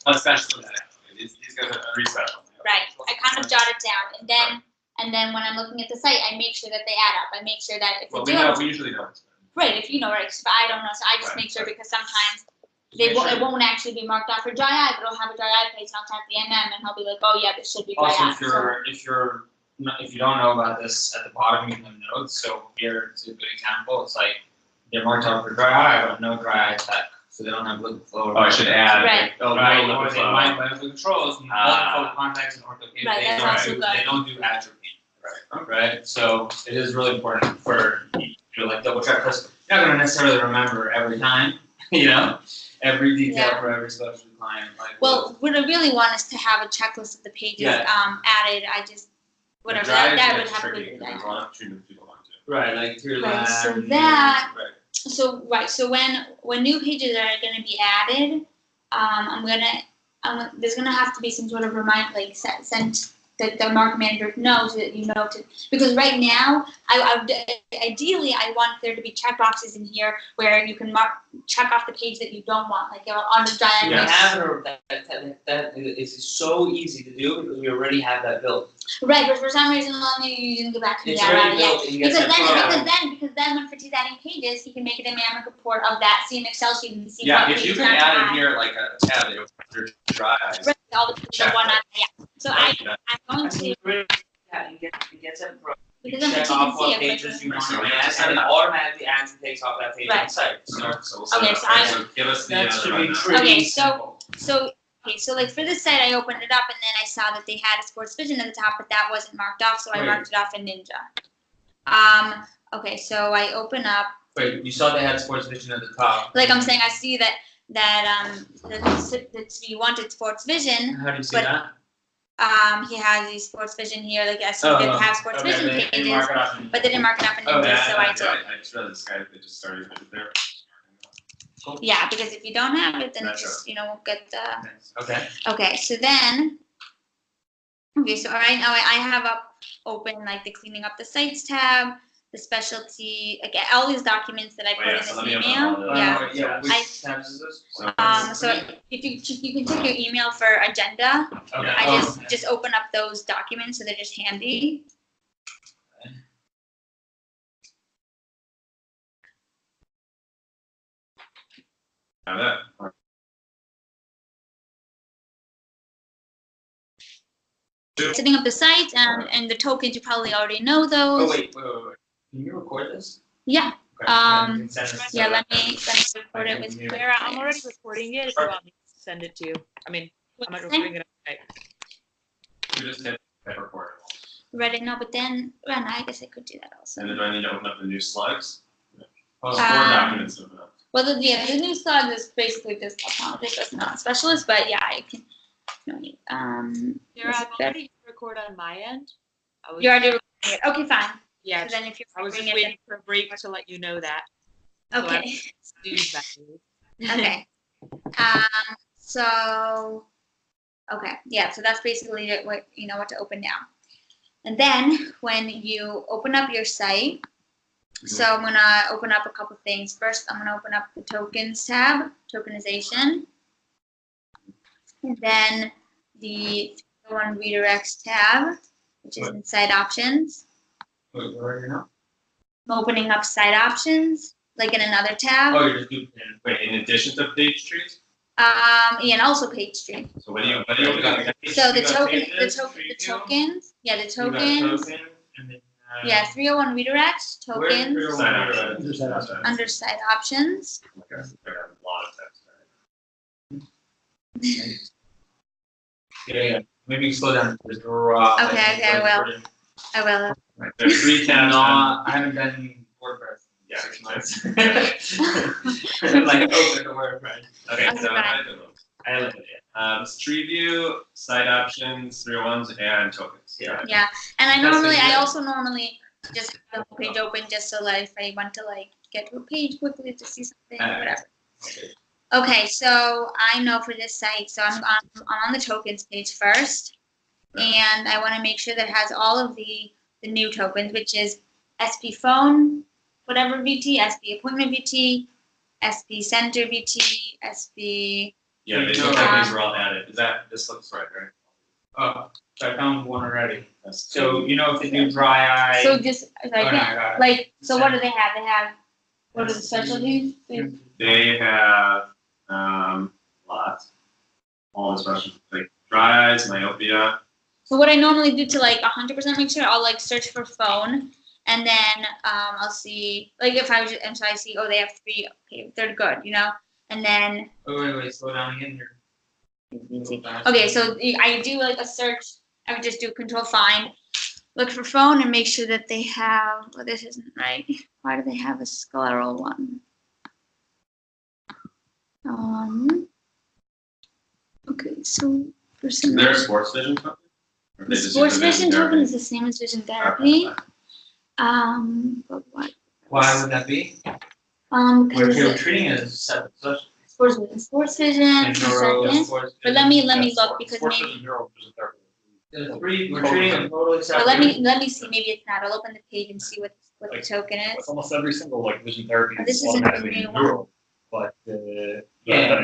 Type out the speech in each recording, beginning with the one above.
Especially that. These guys are pretty special. Right. I kind of jot it down, and then when I'm looking at the site, I make sure that they add up. I make sure that if Well, they do, we usually know. right. If you know, right. But I don't know, so I just make sure because sometimes it won't actually be marked out for dry eye, but it'll have a dry eye place, and I'll type the MM, and he'll be like, oh yeah, this should be dry eye. Also, if you don't know about this, at the bottom you have notes. So here is a good example. It's like they're marked out for dry eye, but no dry eye tech, so they don't have liquid flow. Oh, I should add. Right. Oh, Right, no or liquid they flow. might have controls, multiple contacts and orthopedic. Right, that's also good. They don't do atropine. Right. So it is really important for you to like double check because you're not gonna necessarily remember every time, every detail for every specialty client. Like, well, what I really want is to have a checklist of the pages added. I just whatever that would have to be. There's a lot of treatment people want to. Right, like through Right, that. so that- So when new pages are going to be added, there's going to have to be some sort of reminder, like sent that the market manager knows that because right now, ideally I want there to be check boxes in here where you can check off the page that you don't want, like on the diagram. That is so easy to do because we already have that built. Right, but for some reason, you didn't get back to me It's that already yet. built and you get Because then when Fritzi's adding pages, he can make a dynamic report of that, see an Excel sheet and see Yeah, what if you pages can not add to in here like a tab that your dry eyes. Right, all the one on, So I'm going to, You get them pro. You because then check you off can what see it pages quickly. you want to add, and it automatically adds and takes off that page on Right. the site. So we'll Okay, set so up. So give us the That should be rundown. pretty Okay, simple. So like for this site, I opened it up and then I saw that they had a Sports Vision at the top, but that wasn't marked off, so I Right. marked it off in Ninja. Okay, so I open up, Wait, you saw they had Sports Vision at the top. like I'm saying, I see that you wanted Sports Vision. How do you see But- that? He has these Sports Vision here, like I see Oh, that have Sports Vision they pages, mark it off in- but they didn't mark it up in Oh, Ninja, yeah, so I did. I just read this guy that just started right there. Yeah, because if you don't have it, then Gotcha. just won't get the. Okay. Okay, so then. Okay, so right now I have open like the cleaning up the sites tab, the specialty, again, all these documents that I put yeah, in so this let me open email. all the- Yeah. Yeah. Which I- tabs is this? So if you can check your email for agenda, Okay. I just open up those documents so they're just handy. Have that. Setting up the sites and the tokens, you probably already know Oh those. wait. Can you record this? Yeah. Okay. Um, You can send us Yeah, to- let me record it with. Sarah, I'm already recording it if you want me to send it to you. I mean, I'm not recording it. Okay. You just hit record. Reddit, no, but then, well, no, I guess I could do that also. And then do I need to open up the new slides? Oh, Four documents to open up. Well, the new slide is basically just optometrist as not specialist, but yeah, I can. No need. Sarah, is I'm it better? already record on my end. I was, You already recording it. Okay, fine. yeah, So then if you're I was just recording waiting for a break to let you know that. it, then, okay. Snooze that move. Okay. So, okay, yeah. So that's basically what to open now. And then when you open up your site, so I'm gonna open up a couple things. First, I'm gonna open up the tokens tab, tokenization, and then the one redirects tab, which is in site options. Wait, where are you now? I'm opening up site options, like in another tab. Oh, you're just doing. Wait, in addition to page trees? Yeah, and also page tree. So when you open up page So the tree, you got pages, tree view, tokens, yeah, the you got tokens, token, and then, yeah, 301 redirects, Where tokens, 301 Site redirects? options. Site options. under site options. Okay, I got a lot of text. Yeah. Maybe you can slow down. Just drop. Okay, I will. I will. Right, there's three tabs. No, on- I haven't done WordPress. Yeah, 6 months. it's- Like open the WordPress. Okay, Okay, so fine. I look at it. It's tree view, site options, 301s, and tokens. Yeah. Yeah, and I That's normally, good. I also normally just have the whole page open just so that if I want to like get to a page quickly to see something or whatever. Okay. Okay, so I know for this site, so I'm on the tokens page first, and I want to make sure that it has all of the new tokens, which is SP phone, whatever VT, SP appointment VT, SP center VT, SP Yeah, they So look you like these were all added. This looks right, right? Oh, so I found one already. That's- So you know if they do dry eye. So just, Oh, no, I got it. like, so what do they have? They have, what are the specialties? They have lots. All the specialties, like dry eyes, myopia. So what I normally do to like 100% make sure, I'll like search for phone, and then I'll see like if I was, and so I see, oh, they have 3, okay, they're good, you know, and then Wait, slow down again here. okay, so I do like a search. I would just do control find, look for phone, and make sure that they have. Well, this isn't right. Why do they have a scleral one? Okay, so for some Is there a sports vision token? Or the they just sports use the vision token therapy? is the same as vision therapy. Okay. But what? Why would that be? Because We're treating it as separate specialties. sports vision. And For a neuro, second. sports But vision. let me look because maybe. The 3, we're treating them totally separate. Well, let me see. Maybe it's not. I'll open the page and see what the Like, token is. It's almost every single like vision therapy Oh, this is isn't the automatically new one. neural, but Yeah.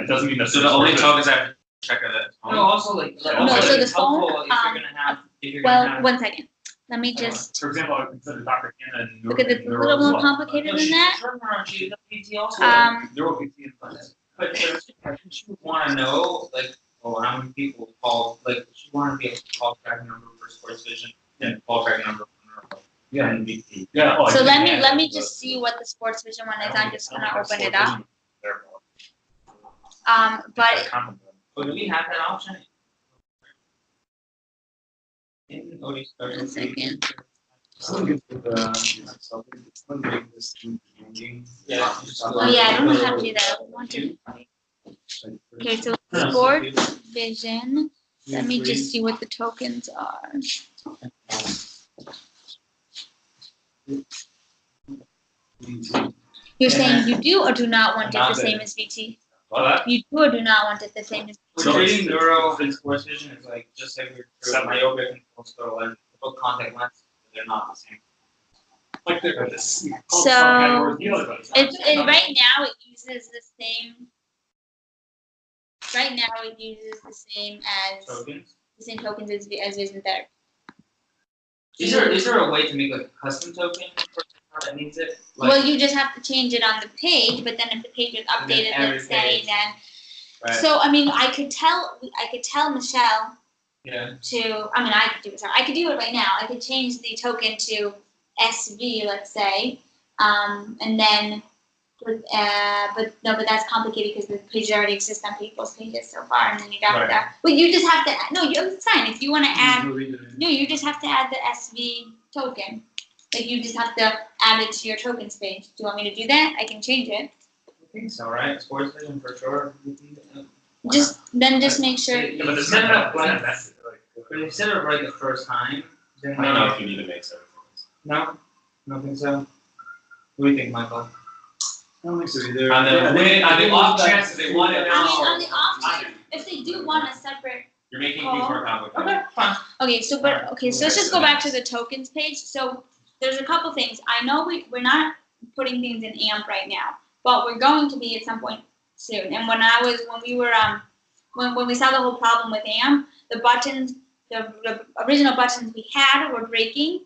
it doesn't mean that. So the only tokens I have to check are that. No, also like No, also so the it's helpful phone, if you're gonna have if you're Well, gonna have. one second. Let me just For example, I would consider Dr. Hannah and look at this. A little more complicated than that. She does PT also. Neural PT and But she would want to know, like, how many people call, like, she wanted to be able to call track number for sports vision and call track number for neuro. Yeah. And BP. Yeah. Oh, I So think let yeah, me but- just see what the sports vision one is. I I'm don't just think- gonna I don't open think it up. sports vision is there. But It's comparable. So do we have that option? In OD one second. Yeah. Oh yeah, I don't know how to do that. I want to. Okay, so sports vision. Let me just see what the tokens are. You're saying you do or do not want it the same as VT? You do or do not want it the same as We're treating neuro and sports vision is like, just like we're treating myopia and scleral contact lenses, they're not the same. Like they're this. So, it right now it uses the same. Right now it uses the same as Tokens. the same tokens as vision therapy. Is there a way to make like a custom token for someone that needs it? Like, Well, you just have to change it on the page, but then if the page is And then updated, every let's say, page. then. right, So I mean, I could tell Michelle yeah, to. I mean, I could do it. I could do it right now. I could change the token to SV, let's say, and then. But that's complicated because the pages already exist on people's pages so far, and then you got Right. that. But you just have to. No, it's fine if you want to add. I No, you just have to add the SV token. Like you just have to add it to your tokens page. Do you want me to do that? I can change it. think so, right? Sports vision for sure. Just make sure. Yeah, but it's Set it not up like, messy. but if you set it up right the first time, then I don't know if you need to make seven tokens. No, I don't think so. What do you think, Michael? I don't think so either. On the off chance that they want it now. On the off chance, if they do want a separate. You're making things more complicated. Okay, fine. Okay, so so let's just go back to the tokens page. So there's a couple things. I know we're not putting things in AMP right now, but we're going to be at some point soon. And when we saw the whole problem with AMP, the buttons, the original buttons we had were breaking.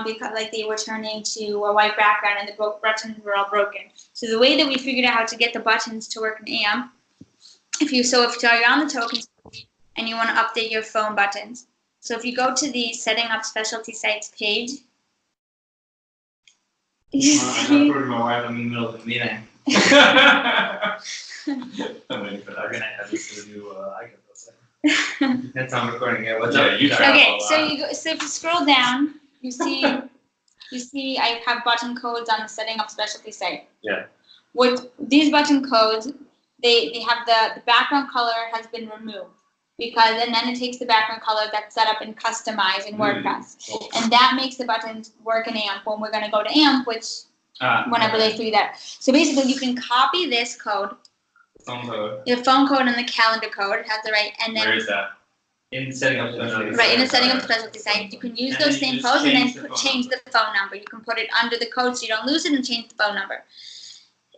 Because like they were turning to a white background and the buttons were all broken. So the way that we figured out how to get the buttons to work in AMP, if you're on the tokens and you want to update your phone buttons. So if you go to the setting up specialty sites page, I'm not putting my wife in the middle of the meeting. I'm waiting for that. We're gonna add this to the new icon. That's on recording, yeah, what's Yeah, up? you travel okay, a so lot. so if you scroll down, you see I have button codes on the setting up specialty site. Yeah. With these button codes, they have the background color has been removed because and then it takes the background color that's set up and customized in WordPress. And that makes the buttons work in AMP when we're gonna go to AMP, which whenever they threw that. So basically you can copy this code, Phone code. the phone code and the calendar code, it has the right, and then Where is that? In setting up specialty. right in the setting of specialty site, you can use And those then you same just codes and then change the phone change the phone number. You can put it under the code so you don't lose it and change the phone number.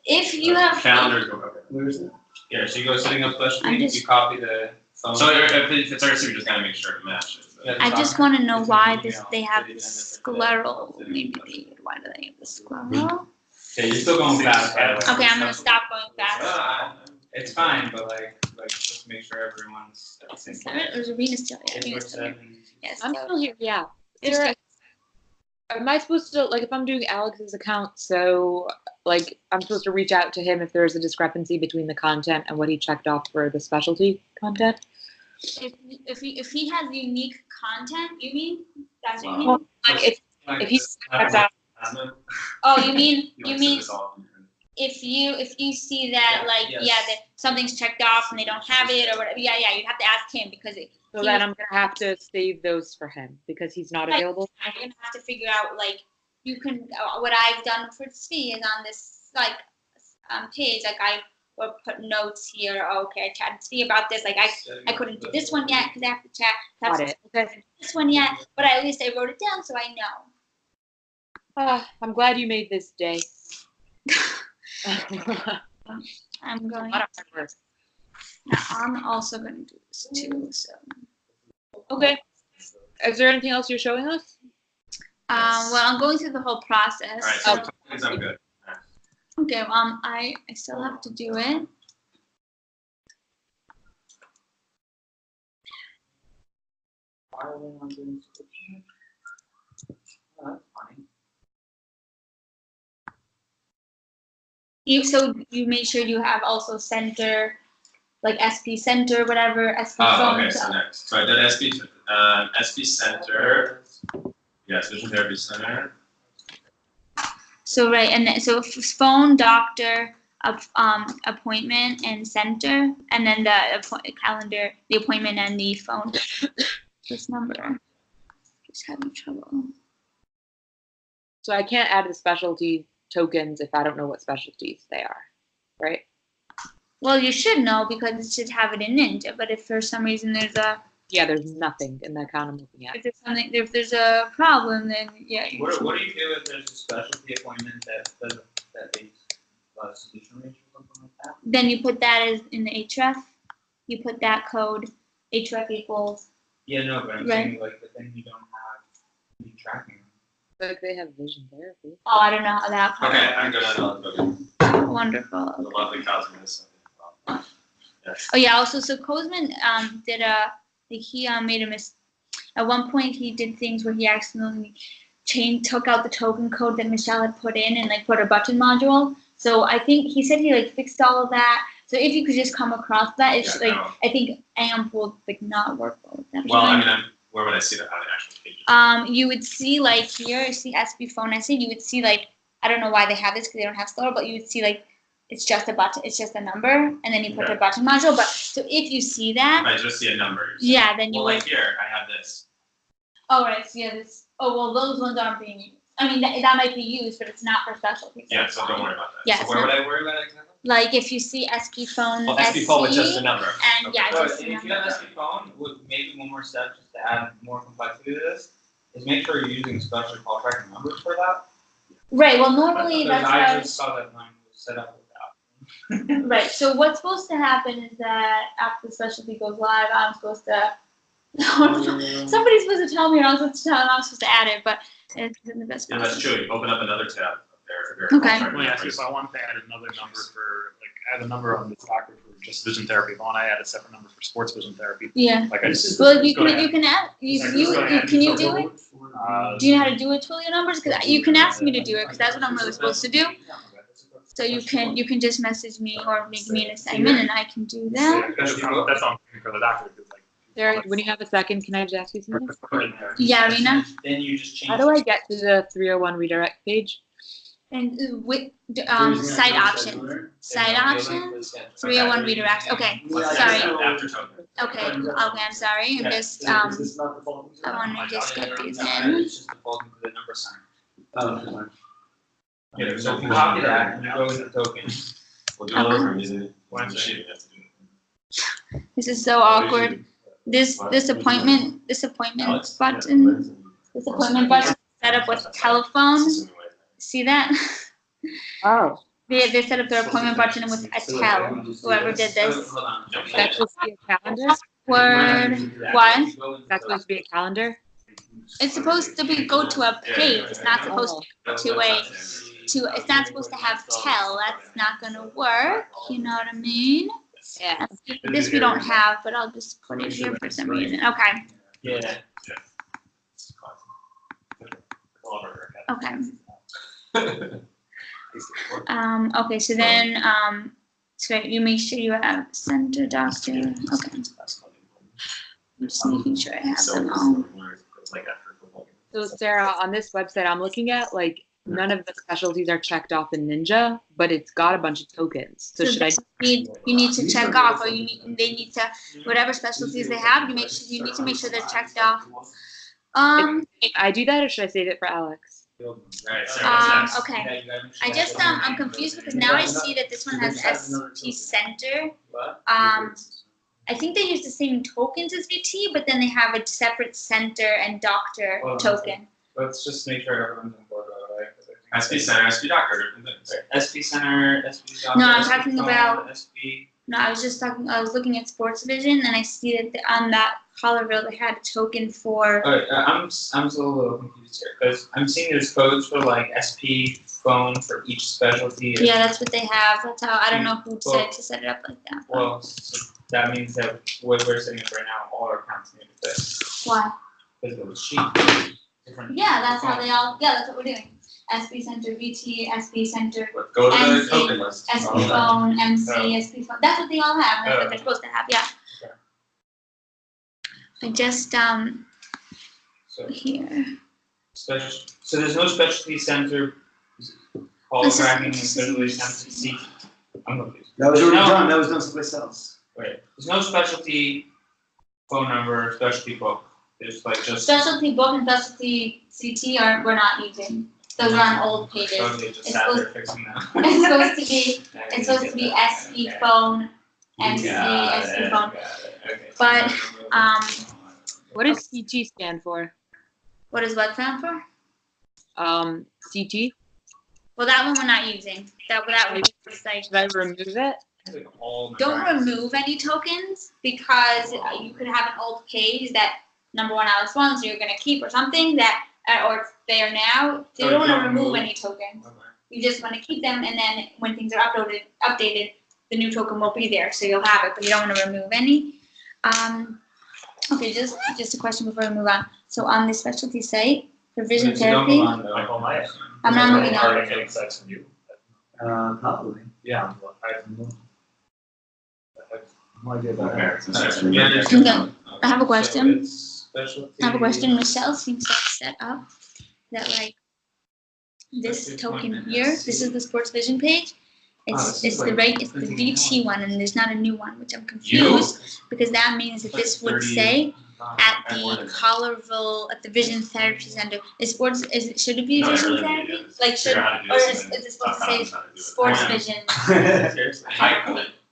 If you have Calendars go over. Where is it? Here, so you go setting up special I'm meetings, just- you copy the phone. So if it's RC, we just gotta make sure it matches. Yeah. I just want to know It's why an this email. they have They the did send it for today. scleral. Maybe they why do they have the scleral? Okay, you're still going fast, by the way. Okay, I'm gonna stop going fast. It's fine, but like just make sure everyone's at the same Is page. that it? Or is Arena still here? It's Arena's still here. 7. Yes. I'm so- still here, yeah. Just Am I supposed to, like, if I'm doing Alex's account, so, like, I'm supposed to reach out to him if there's a discrepancy between the content and what he checked off for the specialty content? if he has unique content, you mean? That's what you Wow. mean? Like, if he's checks out, Oh, you mean You mean if you see that Yeah, like yes. yeah that something's checked off and they don't have it or whatever, yeah, you'd have to ask him because so then I'm gonna have to save those for him because he's not Right. available. you're gonna have to figure out like you can what I've done for Svi is on this like page like I will put notes here. Oh, okay, I chatted to Svi about this. Like I couldn't do this one yet because I have to chat. Got it. Okay. This one yet, but at least I wrote it down so I know. I'm glad you made this day. I'm going. A lot of hard work. Now, I'm also going to do this too. So, Okay. Is there anything else you're showing us? well, I'm going through the whole process. All right, so tokens, I'm good. Okay. I still have to do it. Why are they not doing subscription? Oh, that's funny. You made sure you have also center, like SP center, whatever SP Oh, phone. okay, so next. So I did SB Center. Yes, Vision Therapy Center. So right, and then, so phone, doctor, appointment, and center, and then the calendar, the appointment, and the phone. This number. Just having trouble. So I can't add the specialty tokens if I don't know what specialties they are, right? Well, you should know because it should have it in Ninja. But if for some reason Yeah, there's nothing in the account I'm looking at. if there's a problem, then yeah. You What should. do you do if there's a specialty appointment that they solution range or something like that? Then you put that as in the href. You put that code href equals. Yeah, no, but I'm Right. saying like the thing you don't have you tracking. Like they have vision therapy. Oh, I don't know how that. Okay, I'm good on all the Wonderful. The lovely Cosmos. Yes. Oh yeah. Also, so Kozman made a mistake. At one point, he did things where he accidentally took out the token code that Michelle had put in and like put a button module. So I think he said he like fixed all of that. So if you could just come across that, it's Yeah, like no. I think AMP will like not work well with that. Well, I mean, where would I see that on the actual page? You would see like here, see SB phone essay. You would see like I don't know why they have this because they don't have Stellar, but you would see like it's just a button, it's just a number, and then you put the Okay. button module. But so if you see If that, I just see a number. yeah, then you Well, would. like here, I have this. Oh right, so yeah, this. Oh well, those ones aren't being used. I mean that might be used, but it's not for specialties. Yeah, it's so don't fine. worry about that. Yeah, So it's where not- would I worry about it? Like if you see SB phone, Well, SB phone with just a SC, number. and Okay. yeah, So just if a you have number. SB phone, with maybe one more step just to add more complexity to this, is make sure you're using special call tracking numbers for that. Right. Well, normally Because that's what I I just saw that mine was set up without. Right. So what's supposed to happen is that after the specialty goes live, I'm supposed to. Somebody's supposed to tell me, or I'm supposed to tell, and I'm supposed to add it, but it's in the best. Yeah, that's possible. true. You open up another tab there. Okay. Let me ask you if I want to add another number for, like, add a number on this doctor for just vision therapy. If I want to add a separate number for sports vision therapy, Yeah. like I just. Well, you go can ahead. you can add you Like, you, just go you ahead can and you so- do it? Uh, Do you know how to do it Twilio numbers? Because you can ask me to do it because that's what I'm really supposed to do. So you can just message me or make me an assignment and I can do that. That's on for the doctor. 'cause, like, Derek, when you have a second, can I just ask you something? Yeah, Rena. Then you just change. How do I get to the 301 redirect page? And with site options. Site options. 301 redirect. Okay. Sorry. After token. Okay. I'm sorry. I'm just I want to just get these in. It's just defaulting to the number sign. Oh, Yeah, so if you copy that and you go into token. We'll do it over. I'm using it. One Machine, you have to do it. This is so awkward. This appointment button. This appointment button is set up with telephone. See that? Oh. they set up their appointment button with a tell. Whoever did this. Hold on. That's supposed to be a calendar? Word. What? That's supposed to be a calendar? It's supposed to be go to a page. It's not supposed to it's not supposed to have tell. That's not gonna work. You know what I mean? Yeah. This we don't have, but I'll just put it here for some reason. Okay. Yeah. Okay. Okay. So then, so you make sure you have center doctor. Okay. I'm just making sure I have them all. So Sarah, on this website I'm looking at, like none of the specialties are checked off in Ninja, but it's got a bunch of tokens. So should I? You need to check off, or they need to, whatever specialties they have, you need to make sure they're checked off. I do that, or should I save it for Alex? Okay. I'm confused because now I see that this one has SP Center. I think they use the same tokens as VT, but then they have a separate center and doctor token. Let's just make sure everyone's on board, right? SP Center, SP Doctor, different things. SP Center, SP Doctor. No, I'm talking about. SP. No, I was looking at Sports Vision, and I see that on that Colorville they had a token for. Alright, I'm still a little confused here because I'm seeing there's codes for like SP phone for each specialty. Yeah, that's what they have. That's how I don't know who said to set it up like that. Well, so that means that what we're setting up right now, all our accounts need to fit Why? because of the sheet. Different. Yeah, that's how they all. Yeah, that's what we're doing. SP Center, VT, SP Center, Go to the MC, token list. SP phone, MC, SP phone. That's what they all have. That's what they're supposed to have. Yeah. Okay. I just So here. so there's no specialty center. Call This is- tracking and specialty center C. I'm confused. That was already No. done, that was done someplace else. Wait, there's no specialty phone number, specialty book. There's like just. Specialty book and specialty CT we're not using. Those are on old pages. Okay, just It's sat there supposed- fixing that. It's supposed to be SP phone, MC, SP phone. Okay. But, What does CT stand for? What does what stand for? CT? Well, that one we're not using. That would be like. Should I remove it? Don't remove any tokens because you could have an old page that number one Alex wants you're gonna keep or something that or it's there now. So you don't want to remove any tokens. You just want to keep them, and then when things are updated, the new token will be there, so you'll have it, but you don't want to remove any. Okay, just a question before we move on. So on the specialty site for vision therapy, I'm not moving on. Are you getting sites from you? Probably. Yeah, I have no idea about that. Okay. I have a question. Specialty. I have a question. Michelle seems to have set up that like this token here. This is the Sports Vision page. It's the VT one, and there's not a new one, which I'm confused because that means that this would say at the Colorville at the Vision Therapy Center. Should it be Vision Therapy? Like should or is it supposed to say Sports Vision?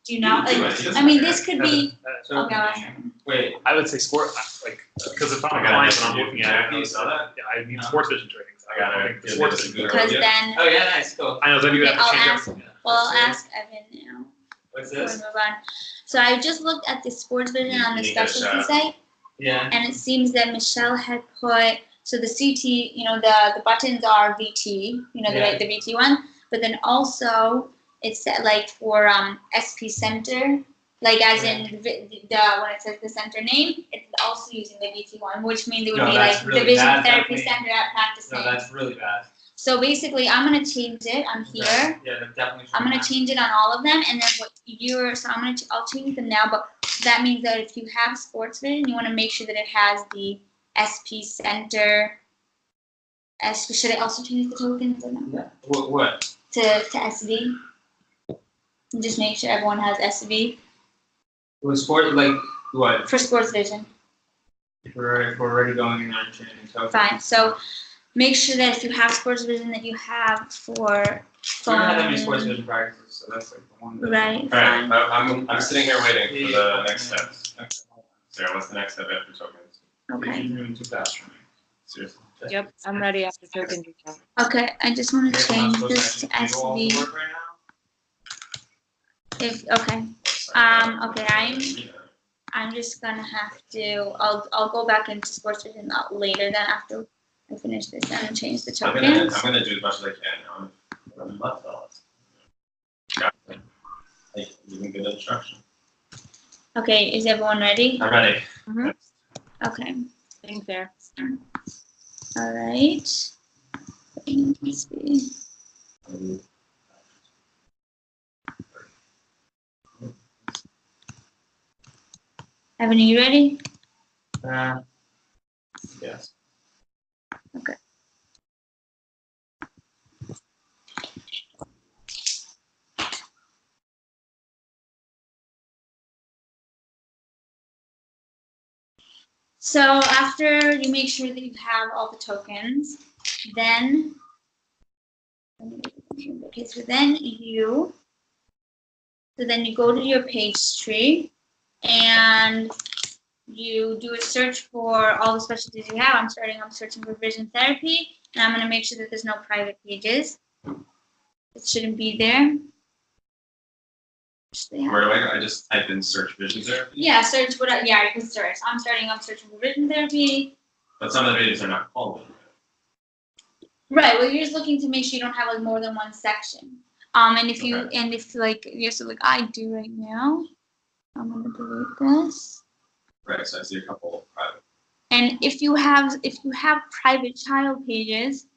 Do you know? Like, I mean, this could be. Okay, I'll ask them. Wait, I would say sport, like, because if I'm a client and I'm looking at it, You saw that? yeah, I need sports vision trainings. I got it. think sports It's a vision. good Because idea. then, oh yeah, nice, cool. I know, then you Okay, have to I'll change ask. everything. well, I'll ask Evan now. What's Before we this? move on. So I just looked at the Sports Vision on the You need a specialty shot. site, Yeah. and it seems that Michelle had put so the CT, the buttons are VT, Yeah. the VT one, but then also it's like for SP Center, like as in the when it says the center name, it's also using the VT one, which means it would No, be that's like really the Vision bad, Therapy definitely. Center at practicing. No, that's really bad. So basically, I'm gonna change it. I'm here. Yeah, that definitely. I'm gonna change it on all of them, and then I'll change them now. But that means that if you have Sports Vision, you want to make sure that it has the SP Center. Should I also change the tokens or no? What? To SV. And just make sure everyone has SV Was sport like what? for Sports Vision. If we're already going in there and changing tokens. Fine. So make sure that if you have Sports Vision, that you have for We don't have that many sports phone. vision practices, so that's like the one. that- Right. Alright, Fine. I'm sitting here waiting for the next steps. Okay. Sarah, what's the next step after tokens? Okay. You're moving too fast for me. Seriously. Yep, I'm ready after tokens. Okay. I just want to Okay, I'm change supposed this to actually do all the SV. work right now? Okay, I'm just gonna have to, I'll go back into sports vision later then after I finish this and change the I'm tokens. gonna do as much as I can now. I'm left out. Like, you can get instruction. Okay, is everyone ready? I'm ready. Okay, Thanks, there. all right. Let's see. Evan, are you ready? Yes. Okay. So after you make sure that you have all the tokens, then okay, so then you go to your page tree and you do a search for all the specialties you have. I'm searching for vision therapy, and I'm going to make sure that there's no private pages. It shouldn't be there. Where do I go? I just type in search vision therapy. Yeah, search what? Yeah, you can search. I'm searching for vision therapy. But some of the videos are not called. Right. Well, you're just looking to make sure you don't have like more than one section. And if you Okay. and if like you're so like I do right now, I'm gonna delete this. Right, so I see a couple of private. And if you have private child pages,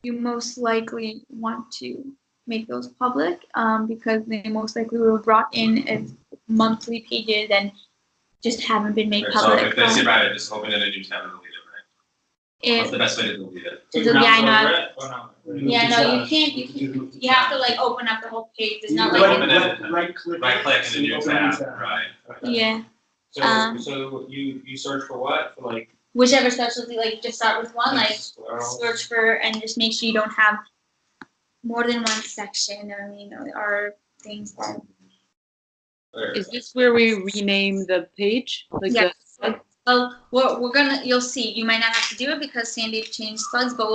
you most likely want to make those public because they most likely were brought in as monthly pages and just haven't been made Right, public. so if they see private, just open it in a new tab and delete it, right? What's the best way to delete it? Yeah, I know. Oh, no. Yeah, no, you can't. You have to like open up the whole page. There's not like open it. Right click. Right click in the new tab, right? yeah. So you search for what? For like Whichever specialty, like just start with one, like scleral? search for and just make sure you don't have more than one section. I mean, or things that. Is this where we rename the page? Like Yes. the Well, we're gonna. You'll see. You might not have to do it because Sandy changed slugs, but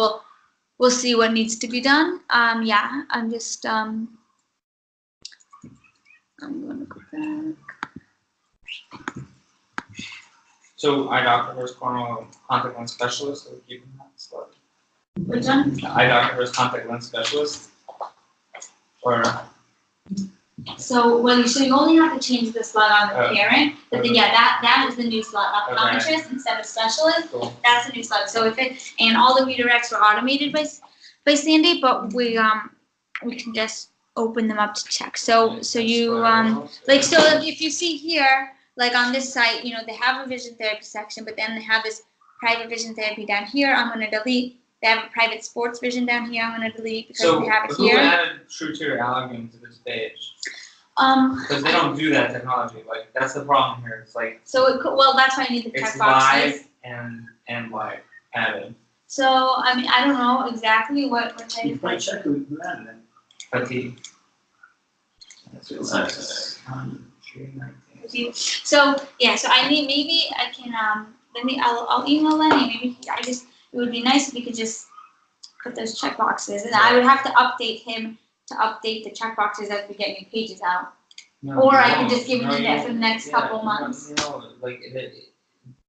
we'll see what needs to be done. Yeah, I'm just I'm gonna go back. So eye doctor versus corneal contact lens specialist, or keeping that slug? Which one? Eye doctor versus contact lens specialist? Or So you only have to change the slug on the Oh. parent, but then yeah, that is the new slug. Okay. Optometrist instead of specialist. cool. That's the new slug. So and all the redirects were automated by Sandy, but we can just open them up to check. So you so if you see here, like on this site, they have a vision therapy section, but then they have this private vision therapy down here. I'm gonna delete. They have a private sports vision down here. I'm gonna delete because So they have it who here. added True Tier Allergan to this page? Because they don't do that technology. Like that's the problem here. It's like So that's why I need the it's check boxes. live and live added. So I mean I don't know exactly what type You of might check who added it. Fatigue. It's nice. So yeah, so I mean maybe I can I'll email Lenny. Maybe it would be nice if we could just put those check boxes, and I would have to update him to update the check boxes as we get new pages out. No, Or you I can don't. just give him No, it you for the don't. next Yeah, couple no, months. like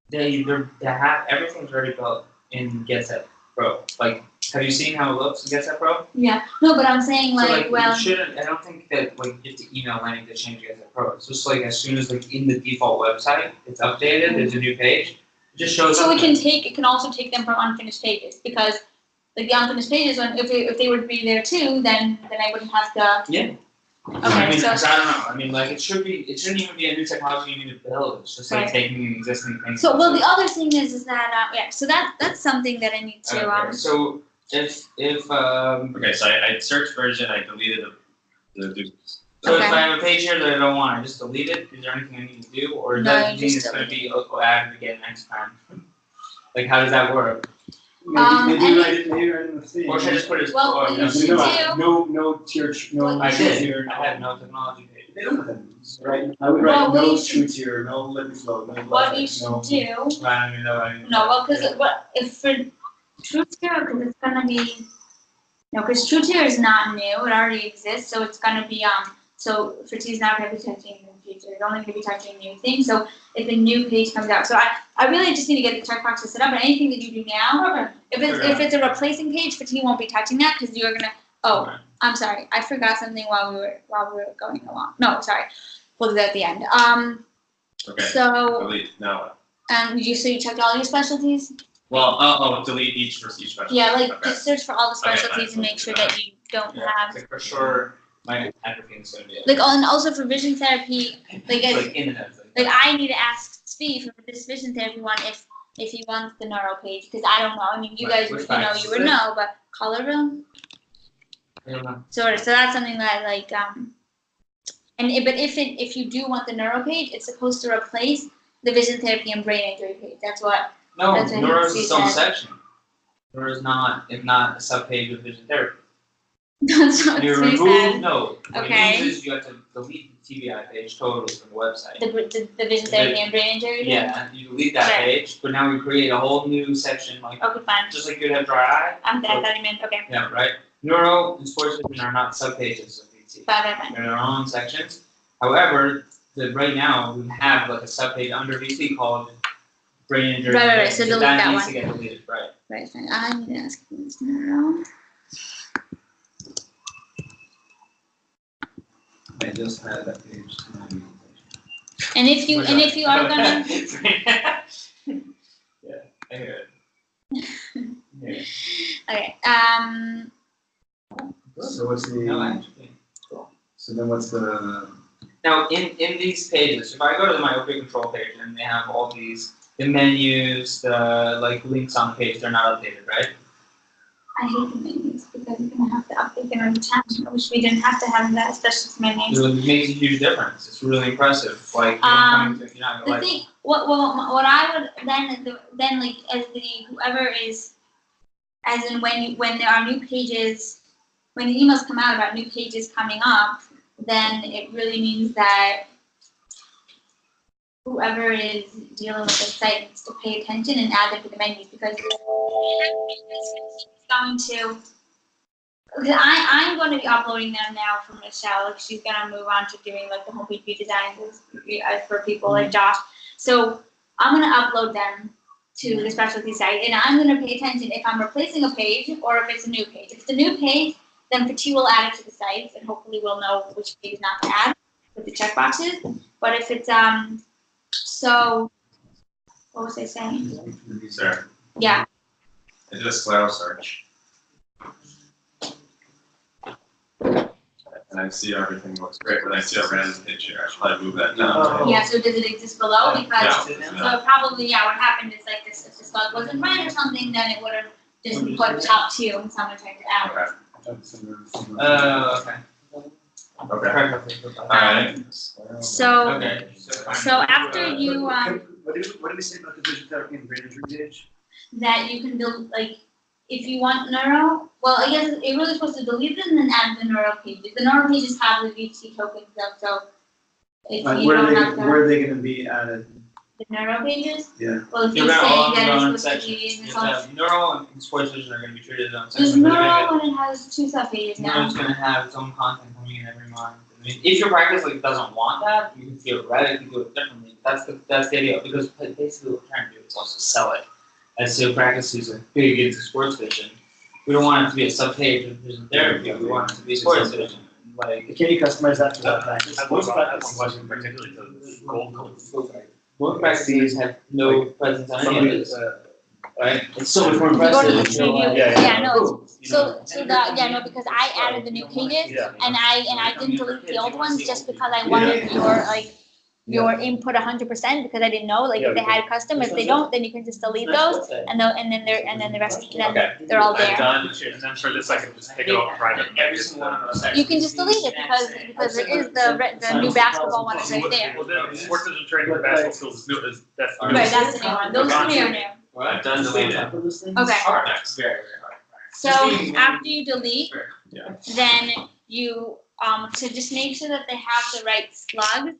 they have everything's already built in GetSet Pro. Like, have you seen how it looks in GetSet Pro? Yeah, no, but I'm saying So like well. you shouldn't. I don't think that like you have to email Lenny to change GetSet Pro. It's just like as soon as like in the default website it's updated, there's a new page. It just shows So up. it can also take them from unfinished pages because like the unfinished pages, if they were to be there too, then I wouldn't have to. Yeah. I Okay, mean, so 'cause I don't know. I mean, like it shouldn't even be a new technology you need to build. It's just like Right. taking an existing thing. the other thing is that yeah, so that's something that I need to Okay, so if Okay, so I searched version, I deleted the So Okay. if I have a page here that I don't want, I just delete it? Is there anything I need to do? Or does No, that you mean just it's gonna be added again next time? Like, how does that work? Maybe write it in the thing. Or should I just put it? Well, or- what you should do- No tier, no. I did, tier, I had no technology page. Right, I would Well, write what no you should- true tier, no liquid flow, no. what black, you no- should do. I don't even know. No, well, because if for truth here, because it's gonna be No, because TrueTier is not new, it already exists, so it's gonna be, so Fritzy is not gonna be touching in the future, it's only gonna be touching new things, so if a new page comes out, so I really just need to get the checkboxes set up, and anything that you do now, if it's a replacing page, Fritzy won't be touching that, because you're gonna, Okay. I'm sorry, I forgot something while we were going along, no, sorry, we'll do that at the end, Okay, so, delete, now. so you checked all your specialties? Well, delete each for each special. Yeah, like, Okay. just search for all the Okay, specialties and make sure that you don't Yeah, have, like for sure, my atrophy is gonna be. like, oh, and also for vision therapy, like, It's as, like internet. like I need to ask Steve for this vision therapy one if he wants the neuro page, because I don't know, I mean, you Right, guys, which would, you know, practice you is would it? know, but Colorville, I don't know. so that's something that, like, but if you do want the neuro page, it's supposed to replace the vision therapy and brain injury page, that's what, No, That's what neuro is he its own said. section. Neuro is not a subpage of vision therapy. that's what You he remove, said. no, what Okay. it means is you have to delete the TBI page totally from the website. The vision therapy and brain injury page? Yeah, you delete that Okay. page, but now we create a whole new section, like, Okay, fine, just like you'd have dry eye. I thought you meant, okay, Yeah, right? Neuro and sports vision are not subpages of VT. fine. They're their own sections. However, right now, we have like a subpage under VT called brain injury. Right, so delete that needs one. to get deleted, right? Right, fine. I need to ask you this now. I just had that page. And if you are gonna, Yeah, I hear it. Yeah. okay, So what's No, the, actually. so then what's the, Now, in these pages, if I go to the myopia control page and they have all these, the menus, the like links on the page, they're not updated, right? I hate the menus because you're gonna have to update them every time. I wish we didn't have to have that, especially for menus. It makes a huge difference. It's really impressive. Like, you're not The like, thing, what I would then like as the whoever is, as in when there are new pages, when the emails come out about new pages coming up, then it really means that whoever is dealing with the site needs to pay attention and add them to the menus because it's going to. Because I'm going to be uploading them now for Michelle. Like she's going to move on to doing like the homepage redesigns for people like Josh. So I'm going to upload them to the specialty site, and I'm going to pay attention if I'm replacing a page or if it's a new page. If it's a new page, then Petit will add it to the site, and hopefully we'll know which page not to add with the checkboxes. But if it's so what was I saying? Sir, Yeah. I did a Sclero search. And I see everything looks great, but I see a random page here, I should probably move that down. Yeah. So does it exist below? Because No, so probably what happened is like this. If this bug wasn't right or something, then it would have just put top 2 and someone tried to add it. Okay, okay. okay, Perfect. alright. So Okay. so after you what did we say about the vision therapy and brain injury page? that you can do like if you want neuro, well I guess it really supposed to delete them and then add the neuro pages. The neuro pages have the VT tokens up, so if you Where don't are have where are they gonna be added? the neuro pages, Yeah. well if You're you gonna all say have that your own it's supposed to be sections. in You this have whole. to have neuro and sports vision are gonna be treated as their own There's sections. but you're neuro gonna and it has 2 sub-pages get- now. Neuro's gonna have its own content coming in every month. I mean, if your practice like doesn't want that, you can theoretically do it differently. That's the idea because basically what we're trying to do is also sell it. As to a practice who's like big into sports vision, we don't want it to be a sub-page of vision therapy. We want it to be sports vision. Like Can you customize that to that practice? I have one question particularly to gold code. most practices have no presence on any of Somebody, this, right? It's so much more You go to the impressive. preview. Yeah. No, because I added the new pages Yeah. and I didn't delete the old ones just because I wanted your input 100% because I didn't know like if they had custom. If they don't, then you can just delete those and then the rest they're all there. Done, and then for this I can just take it off private. and Every just, single one of those You can just delete it because it is the new basketball one is right there. Well, the sports vision training for basketball skills is new, that's. Right, that's the new one. Those 3 are new. What? Done deleted. Okay. Hard, that's very, very hard. So after you delete, Yeah. then you to just make sure that they have the right slugs,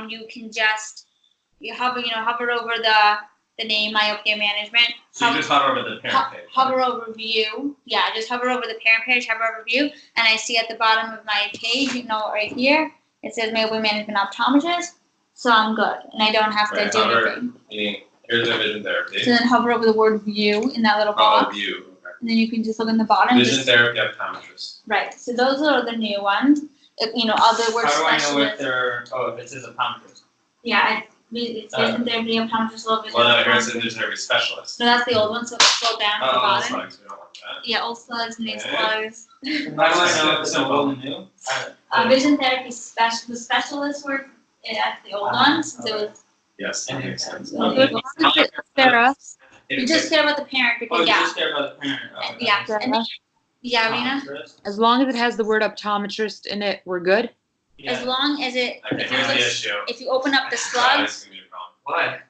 you can just hover over the name myopia management. So you just hover over the parent page. Hover over view. Yeah, just hover over the parent page, hover over view, and I see at the bottom of my page, right here, it says myopia management optometrist. So I'm good, and I don't have to Right, do hover. anything. Meaning, here's the vision therapy. So then hover over the word view in that little Oh, box, view. Okay. and then you can just look in the bottom. Vision Just, therapy optometrist. right. So those are the new ones. Other words. How do I know if they're, if it says optometrist? Yeah, it's vision therapy optometrist or vision. Well, no, here's the vision therapy specialist. No, that's the old one. So scroll down to the Oh, bottom. slugs. We don't want that. Yeah, old slugs, new Okay. slugs. How do I know if it's old and new? Vision therapy the specialist word, that's the old ones. So Yes, that makes sense. Okay. Good. Sarah, you just care about the parent Oh, because you yeah, just care about the parent. Okay, that yeah, makes sense. and then, yeah, Rena. Optometrist? as long as it has the word optometrist in it, we're good. As Yeah. long as it, Okay, here's the issue. if you open up the Eyes slugs, can be a problem. Why?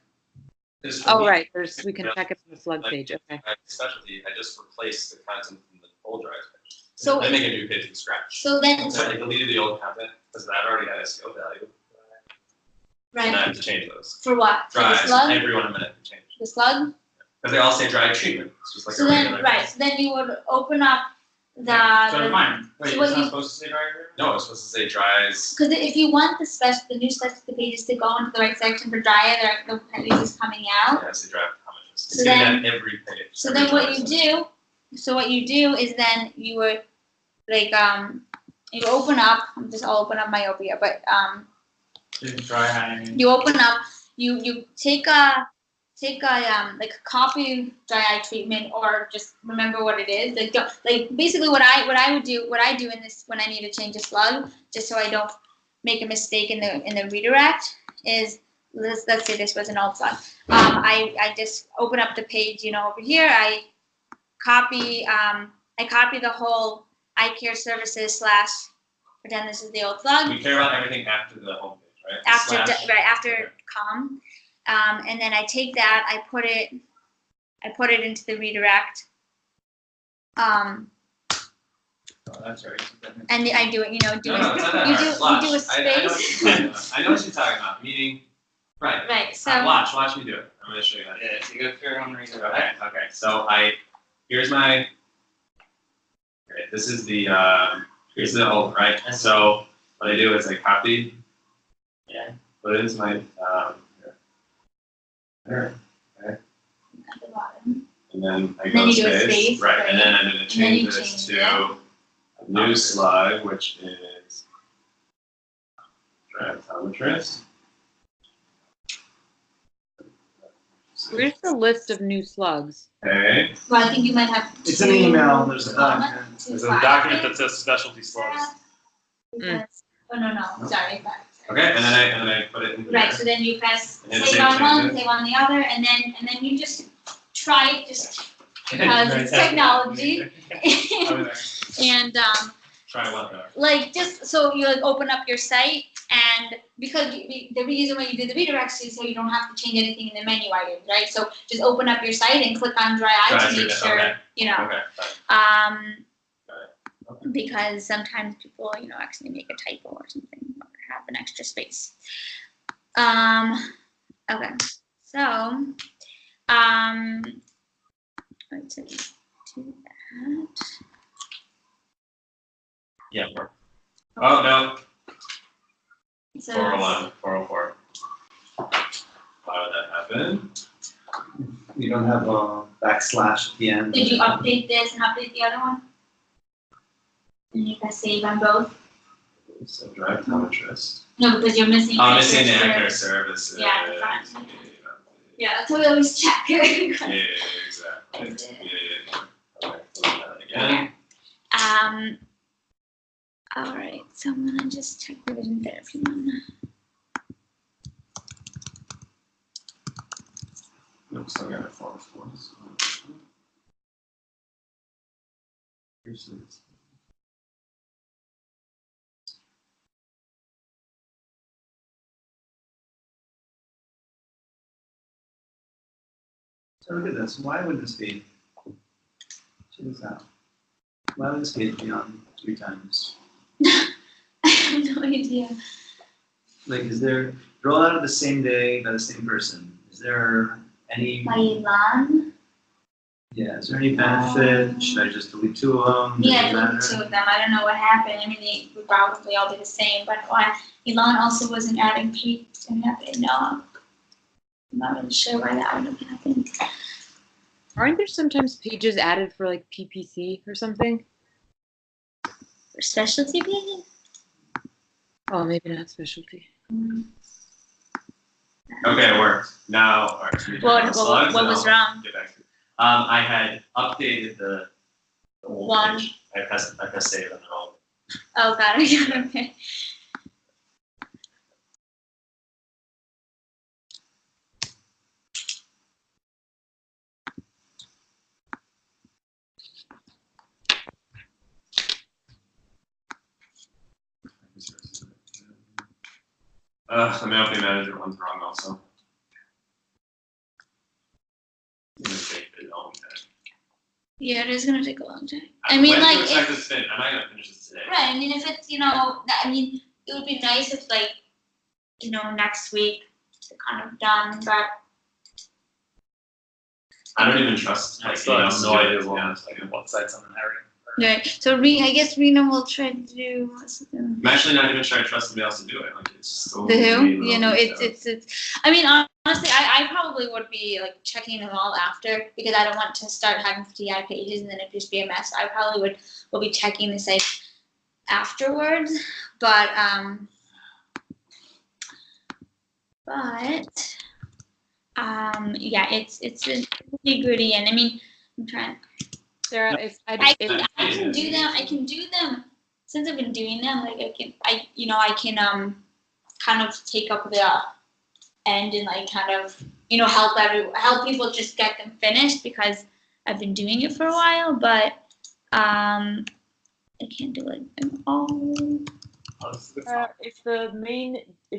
Because for Oh, me, right, we can check it from the slug page, okay. my specialty, I just replaced the content from the old drive page. so I make a new page from scratch. so then So I deleted the old content because that already had SEO value. And I right have to change those. for what? For the Drives, slug, every 1 minute to change. the slug. Because they all say dry treatment. It's just like So a then regular. right, so then you would open up So the mine. Wait, so what it's you- not supposed to say right here? No, it's supposed to say dries. because if you want the new specialty pages to go into the right section for dry eye, the pages coming out. Yeah, it's a dry optometrist. It's So giving that every page. So every then what dry you section. what you do is then you would like you open up. I'll open up myopia, but Just dry eye. you open up. You take a like a copy dry eye treatment or just remember what it is. Like basically what I do in this when I need to change a slug, just so I don't make a mistake in the redirect is let's say this was an old slug. I just open up the page, over here. I copy the whole eye care services / pretend this is the old slug. We care about everything after the homepage, right? After Slash. after com, and then I take that, I put it into the redirect, Oh, that's right. and I do it. No, it's not that you hard. do Watch. you do a I know what you're space. talking about. I know what you're talking about. Meaning, right. Right. So Watch me do it. I'm gonna show you how to do it. Yeah, you go through on reason. Okay. So here's my. Okay, this is the here's the old right. So what I do is I copy. Yeah. Put it into my here. at the bottom. And then I And go then you do a space. space, Right. right. And then I'm gonna And then you change this change to it. a new slide, which is optometrist. Where's the list of new slugs? Okay. Well, I think you might have. It's an email, there's a document. There's a document that says specialty slugs. Because, oh no, sorry. Okay. And then I put it in here. Right. So then you press And then save save on one, changes. save on the other, and then you just try it just because it's technology. And Try what though? like just so you like open up your site and because the reason why you do the redirects is so you don't have to change anything in the menu items, right? So just open up your site and click on dry eye Dry to make eye, sure okay. Okay. Fine. because sometimes people actually make a typo or something or have an extra space. Okay, so let's do that. Yeah. Oh no. So 401, 404. Why would that happen? You don't have a backslash at the end. did you update this and update the other one? And you can save on both? So drive optometrist. No, because you're missing. Oh, missing the extra- actor services. Yeah, fine. Yeah, that's what we always check. Yeah, exactly. Yeah. Okay, so that again. All right, so I'm gonna just check the vision therapy one. Oops, I got it for once. Here's this. So look at this, why would this be? Check this out. Why would this page be on 3 times? I have no idea. Like, is there, roll out of the same day by the same person? Is there Any, by Elon. yeah, is there any benefit? Should I just delete 2 of them? Does Yeah, it delete matter? 2 of them. I don't know what happened. I mean, they would probably all be the same, but why Elon also wasn't adding pages and nothing. No, I'm not really sure why that would have happened. Aren't there sometimes pages added for like PPC or something? For specialty pages? Oh, maybe not specialty. Okay, it worked. Now, alright. What was wrong? Get back to it. I had updated the old One. page. I pressed save and all. Oh, got it. Okay. The monthly manager one's wrong also. It's gonna take a long time. Yeah, it is gonna take a long time. I mean, When do like, you expect if- this to finish? I'm not gonna finish this today. Right, I mean, if it's, I mean, it would be nice if like, next week to kind of done, but I don't even trust I like still have emails no to do idea it, to be honest with you. what sites I'm inheriting. right. So I guess Rena will try to do what's the I'm actually not even sure I trust somebody else to do it. Like it's so the who? many little It's details. I mean, honestly, I probably would be like checking them all after because I don't want to start having 50 pages and then it just be a mess. I probably will be checking the site afterwards, but yeah, it's pretty gritty, and I mean, I'm trying. Sarah, if I can do them. I can do them since I've been doing them. Like I can kind of take up the end and like kind of help people just get them finished because I've been doing it for a while, but I can't do it all. if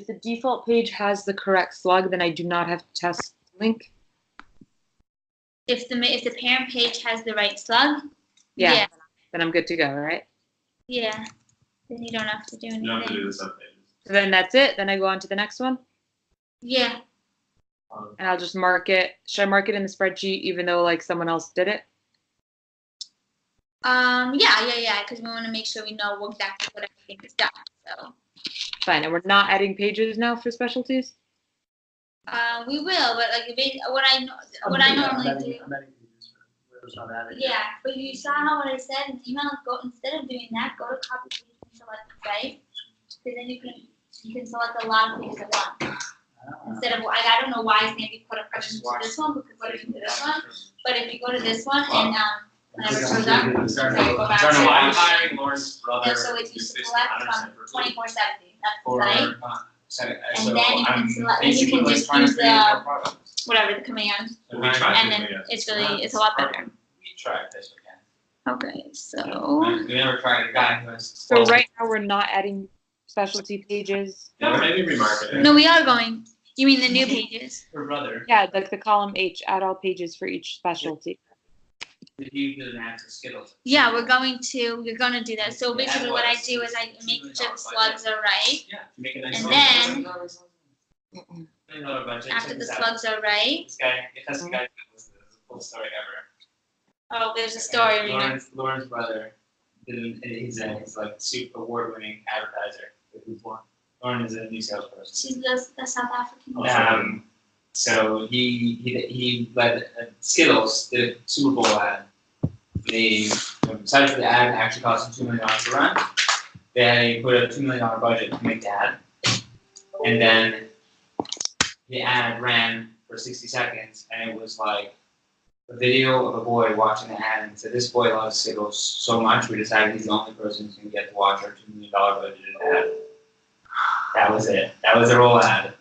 the default page has the correct slug, then I do not have to test link. If the parent page has the right slug, Yeah. Then I'm good to go, right? yeah, then you don't have to do You don't have to anything. do the subpages. So then that's it. Then I go on to the next one, Yeah, and I'll just mark it. Should I mark it in the spreadsheet, even though like someone else did it? yeah, because we want to make sure we know exactly what everything is done. So, Fine. And we're not adding pages now for specialties. we will, but like what I normally do. Whatever's not added. Yeah, but you saw how what I said in the email. Instead of doing that, go to copy paste and select the site. Because then you can select a lot of pages at once. Instead of I don't know why Sandy put a preference to this one because what if you do this one? But if you go to this one and whenever it shows up, I'm starting So you go back to- to- I'm hiring Lauren's brother. so if you to fix select the from 100% 24/7, that's the For, site. so And then you can I'm select- then you basically can like just trying to use create the- more products. Whatever the command, We tried and to, then yes. it's a lot better. We tried this again. Okay, so We never tried a guy who has. So right now we're not adding specialty pages. Yeah, maybe remarket it. no, we are going. You mean the new pages? Her brother. Yeah, like the column H, add all pages for each specialty. Did he do an act of Skittles? Yeah, we're going to do that. So basically, what I do is I make sure the slugs are right. Yeah, make a nice. And logo. then- Another budget. After check the this out. slugs are right. This guy, if that's the guy, this is the coolest story ever. Oh, there's a story. Rena. Lauren's brother, he's like super award-winning advertiser. Lauren is a new salesperson. She's the South African. So he led Skittles, the Super Bowl ad. They decided for the ad actually cost them $2 million to run. They put a $2 million budget to make the ad, and then the ad ran for 60 seconds, and it was like a video of a boy watching the ad and said, "This boy loves Skittles so much, we decided he's the only person who's gonna get to watch our $2 million budgeted ad." That was it. That was their whole ad.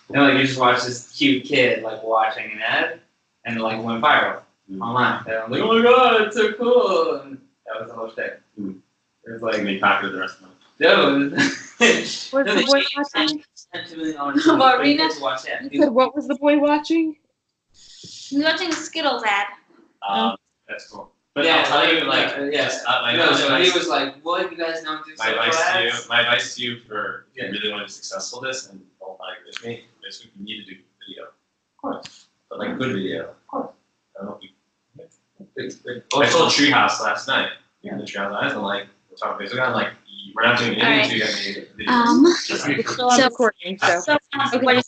You just watch this cute kid like watching an ad, and like went viral online. And I'm like, "Oh my god, it's so cool!" And that was the whole thing. It was like, And they copied the rest of them. no. Was the boy watching? $2 million What, Rena? to watch that. You said what was the boy watching? He's watching the Skittles ad. That's cool. But Yeah, I'll tell you, like, like, yes. my No, so he advice- was like, "What? You guys don't do my social advice to you, ads?" my advice to you for if Yeah. you really want to be successfally this and don't like with me, is you need to do video. Of course. But like good video. I don't know if Big- I told Treehouse last night. The Treehouse eyes. I'm like, we're talking Facebook. I'm like, we're not doing anything until you get me videos. We're Just still on So- recording, so. So, Okay.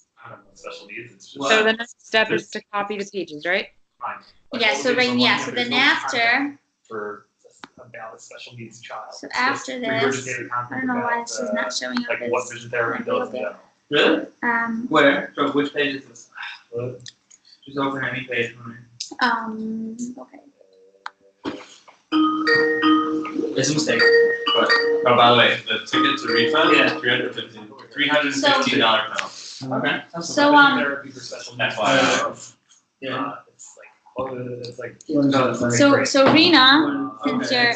Special needs, it's just. So the next step is to copy the pages, right? fine. Like, yeah, all so the things right, on yeah, one, so there's then no content after, For about a special needs child. So It's after just this, regurgitated I content don't know why about, this is not showing up Like what as, vision therapy like, does real in big. general. Really? um, Where? So which page is this? Just open any page for me. okay. It's a mistake. But, oh, by the way, the ticket to refund, Yeah. $315 penalty. Okay. So, Vision therapy for special needs. That's why. Yeah. It's like, So Rena, since Okay. you're,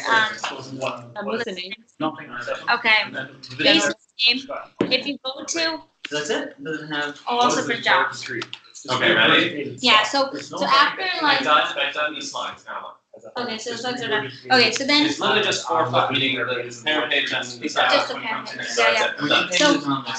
I'm listening. Nothing. okay, And then the basically, video- if you go to, That's it? Doesn't have. also What for is the jobs. street? Okay, ready? Yeah, so after like, I've done these slides now. okay, so the slides are done. Okay, so then, It's literally just 4 meaning the parent page and the Just the parent page, yeah, I'm done. So-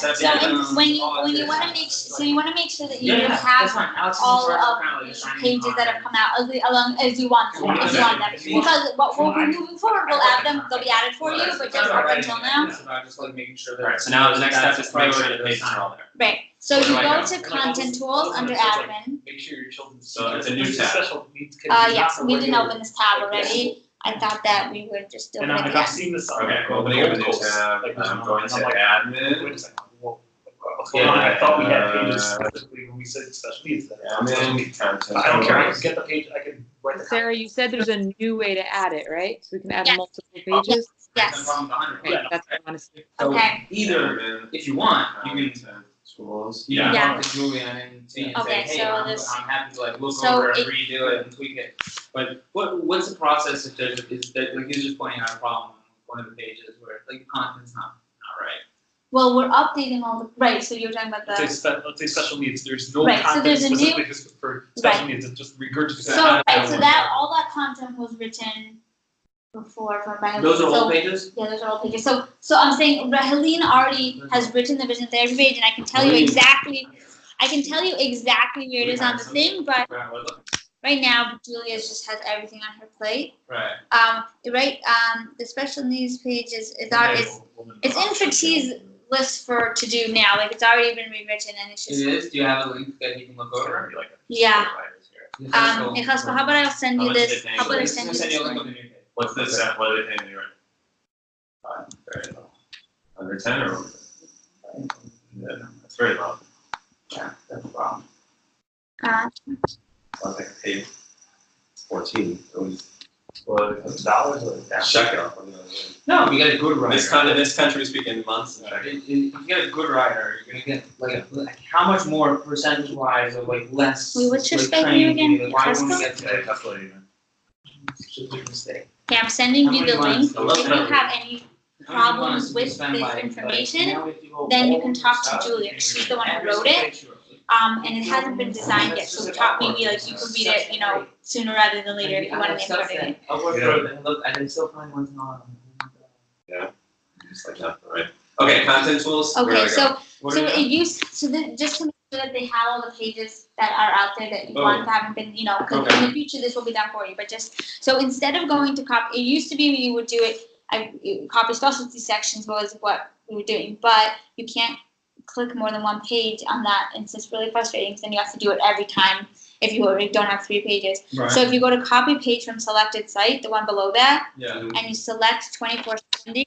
That's so it. when you wanna make, so you wanna make sure that you Yeah, that's have fine. Alex is all in charge of apparently the assigning pages that have content. come out along as you want them, as you want them. Because what we'll be moving forward, we'll add them, they'll be added for you, but just up until now. It's about just like making sure that. Alright, so now the next step that's is to make sure priority the pages this are all time. there. Right, so Where you do I go go? to content tools under admin. Make sure your children's. So it's a new tab. Special needs kids. Yes, we didn't open this tab already. I thought that we would just open And it like again. I've seen this on. Okay, like, opening up a new Gold Coast, tab, like, there's I'm one, going and to I'm like, admin. wait a second, what's going on? I thought we had pages specifically when we said special needs. that are special Admin, needs. content. I don't care, I can get the page, I can write the. Sarah, you said there's a new way to add it, right? So we can add Yes. multiple pages? Yes, Okay, that's what I want to see. So Okay. either, Admin, if you want, you can, content, Tools. you can Yeah. talk to Julian and see and say, Okay, hey, so I'm this- happy to like look so over and it- redo it and tweak it. But what's the process if there's, is that, like, he's just pointing out a problem on one of the pages where like the content's not right. well, we're updating all the, right, so you're talking about Let's the, say special needs, there's no Right, so content there's a new- specifically just for special Right. needs, it's just regurgitated. so, right, so that, all that content was written before for my. Those are so- all pages? Yeah, those are all pages. So I'm saying Helene already has written the vision therapy page, and I can tell you exactly where it is on the thing, but right now Julia just has everything on her plate. Right. The special needs page is it's in Fatih's list to do now. Like it's already been rewritten, and it's It just is, do you have a link that you can look over? yeah. How Nicholas, how about I send you How much this? is it How about I paying? send you Send this you a link link? with the new page. What's this at, what are they paying you right? Very low. Under 10 or over? Yeah, that's very low. Yeah, that's a problem. Sounds like I paid 14, it was Well, it's dollars or down. shekel. No, if you get a good writer. This country we speak in months and shekel. If you get a good writer, you're gonna get like how much more percentage wise of like less. Wait, what's your like, spec training name you again? need, like, why wouldn't Costco? we get to Yeah, that? that's what even. It's just a mistake. Okay, I'm sending How you many the link. months? If you have any problems with this information, then you can talk to Julia. She's the one who wrote it. And it hasn't been designed yet, so maybe like you can read it, sooner rather than later if you want to get started in. I'll work through it and look, I can still find one's not. Just like nothing, right? Okay, content tools. where do I Okay, go? just to make sure that they have all the pages that are out there that you want haven't been, because in the future this will be done for you, but so instead of going to copy, it used to be you would do it, copy specialty sections was what we were doing, but you can't click more than one page on that, and it's just really frustrating, because then you have to do it every time if you already don't have 3 pages. So if you go to copy page from selected site, the one below that, Yeah. and you select 2470,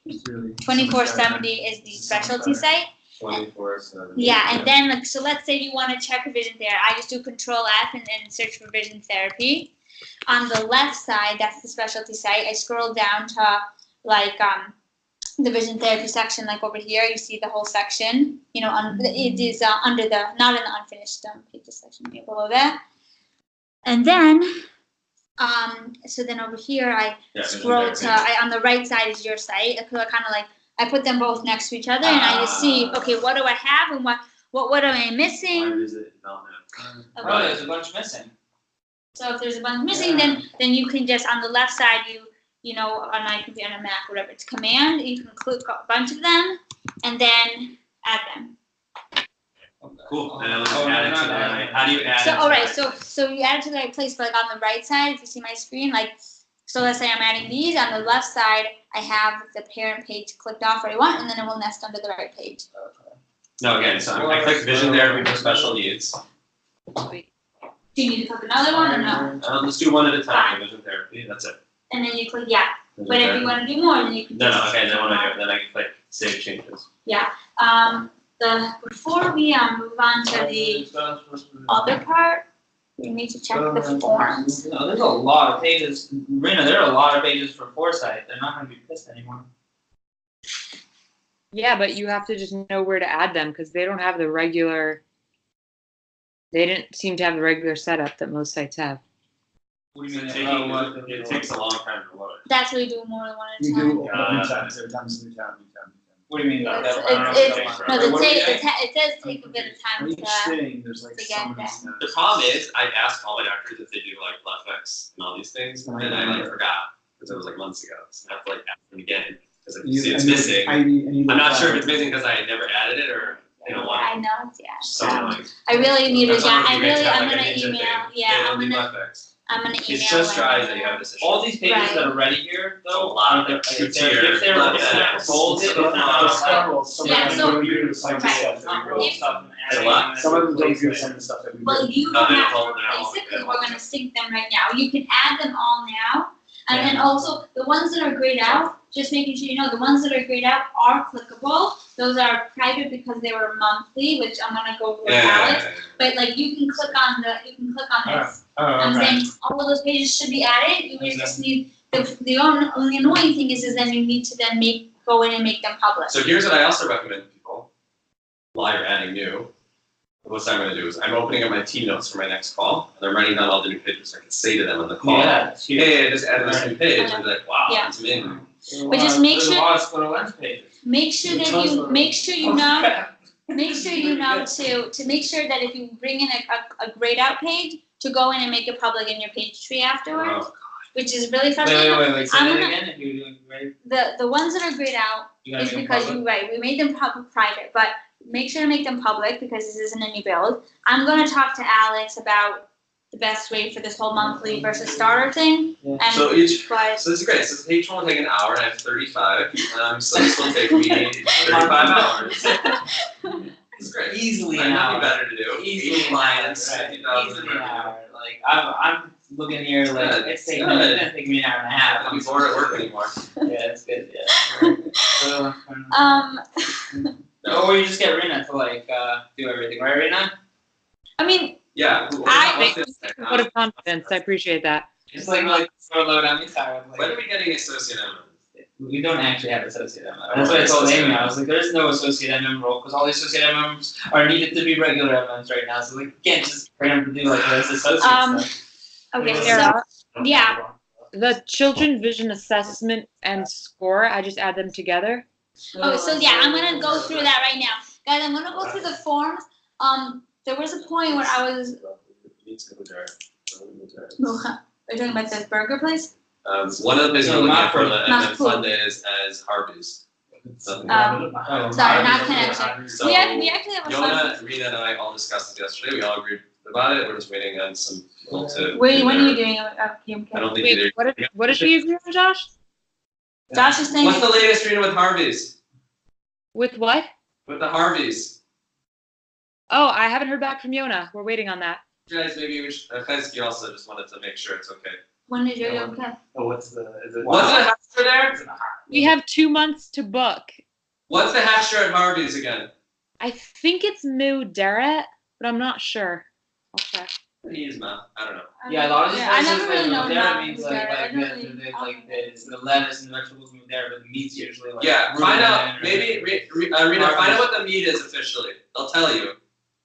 2470 is the specialty site. 24/7. Yeah, and then so let's say you want to check vision therapy. I just do Control F and search for vision therapy. On the left side, that's the specialty site. I scroll down to the vision therapy section, like over here. You see the whole section. It is under the not in the unfinished pages section here below that. And then, so then over here I scroll to on the right side is your site. I put them both next to each other, and I just see, okay, what do I have and what am I missing? Visit development. Oh, Okay. there's a bunch missing. So if there's a bunch missing, then you can just on the left side on my computer, on a Mac, whatever, it's Command. You can click a bunch of them and then add them. Cool. And then Oh, add it no, to no, the no. how do you add So, it to all right, that? so you add it to the right place, but like on the right side, if you see my screen, like, so let's say I'm adding these, on the left side, I have the parent page clicked off where I want, and then it will nest under the right page. No, again, so I click vision therapy for special needs. Do you need to click another one or no? Let's do one at a time, vision therapy, that's it. And then you click, yeah, Vision but if therapy. you wanna do more, then you can No, just. no, okay, then when I do, then I can click save changes. Before we move on to the other part, we need to check the forms. No, there's a lot of pages, Rena, there are a lot of pages for Foresight, they're not gonna be pissed anymore. Yeah, but you have to just know where to add them because they don't have the regular. They didn't seem to have the regular setup that most sites have. What do you mean? It takes a long time to load. That's what we do more than one at a You time. do every time, every time, new tab. What do you mean by that? It's- No, What are we doing? it does take a bit of For time each to, thing, there's like to so get many there. steps. The problem is, I asked all my doctors if they do like LFX and all these things, and I like forgot, because it was like months ago, so I have to like ask them again, because I can see it's missing. I'm not sure if it's missing because I had never added it, or they don't want I it. know, it's, yeah. So So, annoying. I really need to, That's why it would I'm be great to have, gonna like, a ninja email, thing. yeah, It'll do LFX. I'm gonna email. It's just dry that Wendy. you have this issue. All these pages Right. that are ready here, A though, lot are of the, them. if they're If they're bolded, it's not Yeah, so- computer stuff, Right. it's not real stuff. It's a lot. Some of them don't do some of the stuff that we do. Well, you No, don't they're have to all- they're all replace it, because available. we're gonna sync them right now. You can add them all now. And then also, the ones that are grayed out, just making sure you know, the ones that are grayed out are clickable. Those are private because they were monthly, which I'm gonna go over with Alex. But like, you can click on this. I'm saying all of those pages should be added, you would just need, the only annoying thing is then you need to then go in and make them public. So here's what I also recommend to people, while you're adding new. What I'm gonna do is, I'm opening up my team notes for my next call, and I'm writing down all the new pages, so I can say to them on the call, Yeah, it's huge. hey, I just added this new page, and they're like, wow, Yeah. it's amazing. But just make There's a sure- lot of Squirrel Lens pages. Make sure that you, make sure you know, make sure you know to make sure that if you bring in a grayed out page, to go in and make it public in your page tree afterwards, Oh, which is really frustrating. Wait, say I'm that gonna- again, if you're doing great, The ones that are grayed out you gotta is make them because public. you, right, we made them private, but make sure to make them public because this isn't a new build. I'm gonna talk to Alex about the best way for this whole monthly versus starter thing. Yeah. And, So each, but, so this is great, so each one will take an hour, and I have 35, so this will take me 35 hours. It's great. Easily Might an not hour. be better to do. Easily 80 an hour, clients, right. 50,000 Easily in an revenue. hour. Like, I'm looking here, like, Good, it's taking, good. it's gonna take me an hour and a half. I'm bored at work anymore. Yeah, it's good, yeah. So, or you just get Rena to like, do everything, right, Rena? I mean, Yeah. Vote of confidence. I appreciate that. Just like, throw a load on me, sorry. I'm like- When are we getting associate MM? We don't actually have associate MM. I That's what I want told associate Amy. I MM. was like, there's no associate MM role because all the associate MMs are needed to be regular MMs right now. So we can't just bring them to do like this associate stuff. okay, so, Sarah, yeah. the children vision assessment and score, I just add them together. Oh, so yeah, I'm gonna go through that right now. Guys, I'm gonna go through the forms. There was a point where I was, are you talking about the burger place? One of the places we're looking at for the Not MM food. fund is as Harvey's. So, Sorry, not connection. So, We actually have a Yona, Rita, and I all discussed this yesterday. We all agreed about it. We're just waiting on some people to. Wait, do when are their- you doing I PMK? don't think Wait, either. what did we agree on, Josh? Josh is saying, What's the latest, Rita, with Harvey's? With what? With the Harveys? Oh, I haven't heard back from Yona. We're waiting on that. Guys, maybe we should. Chesky also just wanted to make sure it's okay. when did you okay? Oh, what's the, is it? What's the hasher there? Is it a- We have 2 months to book. What's the hasher at Harvey's again? I think it's Muderet, but I'm not sure. I'll check. He is not. I don't know. Yeah, a lot of these I places, never really know there about means food there. I like don't the, really- the lettuce and vegetables move there, but the meat's usually like. Yeah, find out. rumen or- Maybe Rita, find out what the meat is officially. They'll tell you.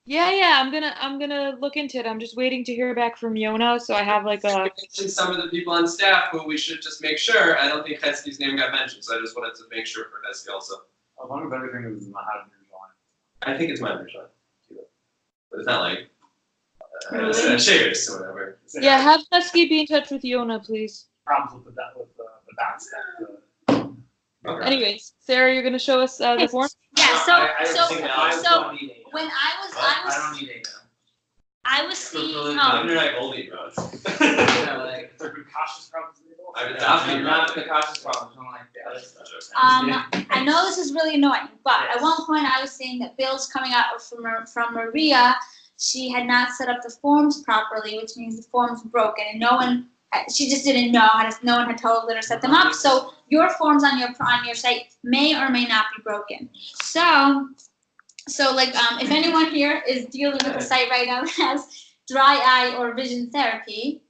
Yeah, I'm gonna look into it. I'm just waiting to hear back from Yona, so I have like I a. mentioned some of the people on staff who we should just make sure. I don't think Chesky's name got mentioned, so I just wanted to make sure for Chesky also. As long as everything is not how to I think it's my version. But it's not like Really? shares or whatever. Yeah, have Husky be in touch with Yona, please. problems with that, with the that stuff. Okay. Anyways, Sarah, you're gonna show us the form. Yeah, I don't think that I so don't need data. when I was, I don't need data. I was seeing, Internet only, bro. Yeah, like They're cautious problems. I would definitely not the cautious problems, not like the other stuff. I know this is really annoying, but at one point I was saying that bills coming out from Maria, she had not set up the forms properly, which means the forms were broken, and she just didn't know no one had told her to set them up. So your forms on your site may or may not be broken. So like if anyone here is dealing with a site right now that has dry eye or vision therapy,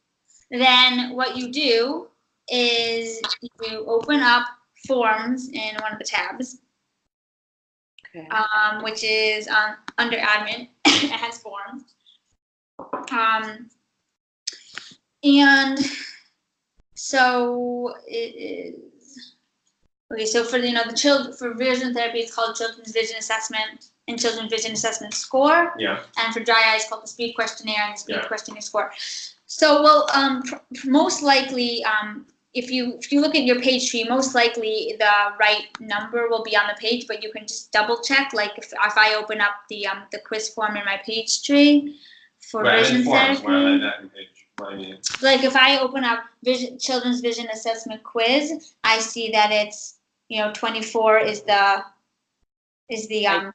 then what you do is you open up forms in one of the tabs, Okay. which is under admin. It has forms, and so it is okay. So for for vision therapy, it's called Children's Vision Assessment and Children's Vision Assessment Score. Yeah. And for dry eye, it's called the Speed Questionnaire and the Speed Questionnaire Score. So, most likely, if you look at your page tree, most likely the right number will be on the page, but you can just double check. Like if I open up the quiz form in my page tree for vision therapy. Where am I back in page? What I mean. Like if I open up Children's Vision Assessment Quiz, I see that it's 24 is the form.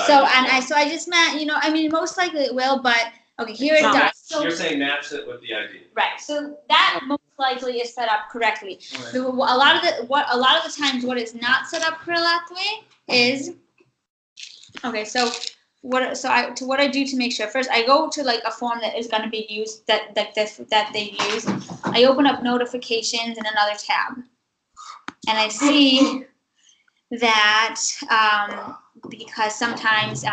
So I just meant most likely it will, but okay, here it does. So you're saying match it with the ID. right. So that most likely is set up correctly. A lot of the times what is not set up correctly is okay. So what I do to make sure, first I go to like a form that is going to be used that they use. I open up notifications in another tab, and I see that because sometimes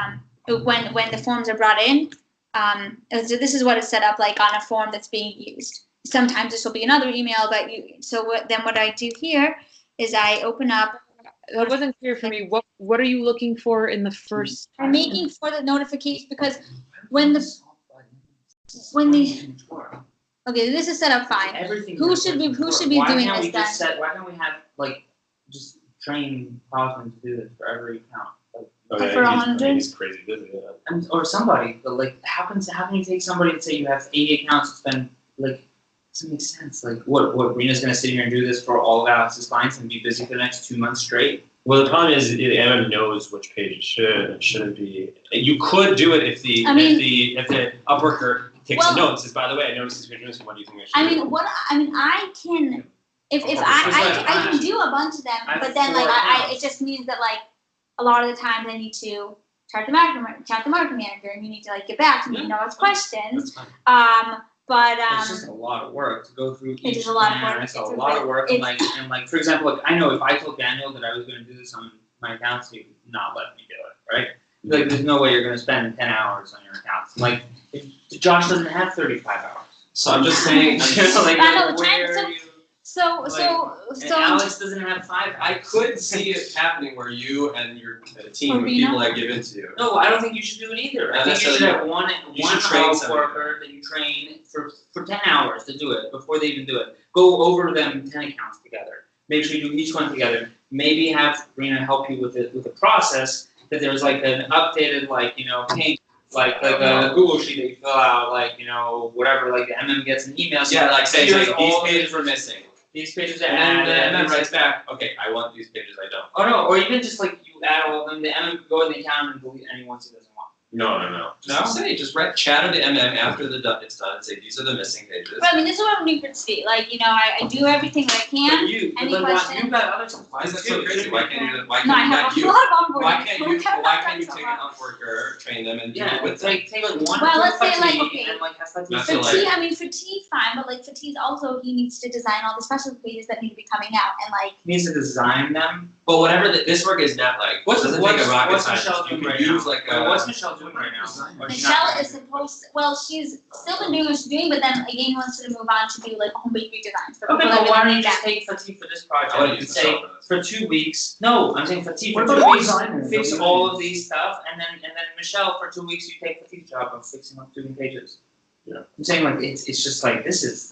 when the forms are brought in, so this is what is set up like on a form that's being used. Sometimes this will be another email, but what I do here is I open up. That wasn't clear for me. What are you looking for in the first? I'm making for the notification because when the okay, this is set up fine. Everything. Who should be doing this then? Why can't we have like just train Hoffman to do this for every account? For 100? He's crazy busy. Or somebody, but like, how can you take somebody and say you have 80 accounts and spend like? Doesn't make sense. Like, what Rena's gonna sit here and do this for all of Alex's clients and be busy for the next 2 months straight? Well, the problem is the MM knows which page it should and shouldn't be. You could do it if the Upworker takes notes. Says, by the way, I noticed this page missing. What do you think I should do? I can I can do a bunch of them, but then it just means that like a lot of the times I need to chat the marketing manager, and you need to like get back to me, it's questions. But it's just a lot of work to go through. It is a lot of work. It's a lot of work, and like for example, like I know if I told Daniel that I was going to do this on my accounts, he would not let me do it, right? Like, there's no way you're going to spend 10 hours on your accounts. Like, Josh doesn't have 35 hours. So I'm just saying, and Alex doesn't have 5. I could see it happening where you and your team of people that give it to you. No, I don't think you should do it either. I think you should have one house worker that you train for 10 hours to do it before they even do it. Go over them 10 accounts together. Make sure you do each one together. Maybe have Rena help you with the process. That there's like an updated page, like a Google sheet that you fill out, whatever. Like the MM gets an email. So say these pages were missing. These pages are and added. then MM writes back, okay, I want these pages, I don't. Oh no, or even just like you add all of them, the MM could go in the account and delete any ones he doesn't want. No. Just chat to MM after it's done and say these are the missing pages. But this is what I'm doing for Steve. I do everything that I can. But you, Any questions? You've got other supplies. Why is that so crazy? Why can't you do that? Why No, I can't have you a lot of onboarding. Why can't you take an Upworker, train them, and do it with them? Take one. Well, let's say and Not For so T, for T, fine, but for T's also he needs to design all the special pages that need to be coming out, and he needs to design them. But whatever this work is not like. What's rocket science. Michelle doing right now? What's Michelle doing right now? Michelle is supposed to, she's still been doing what she's doing, but then again wants to move on to do home bakery designs for Okay, people but why don't you that just take Fatih for this project I want to and use say Michelle. for 2 weeks? No, I'm saying Fatih for What 2 about weeks, designers? fix all of these stuff, and then Michelle for 2 weeks you take Fatih's job of fixing up 2 pages. Yeah. I'm saying it's just like this is.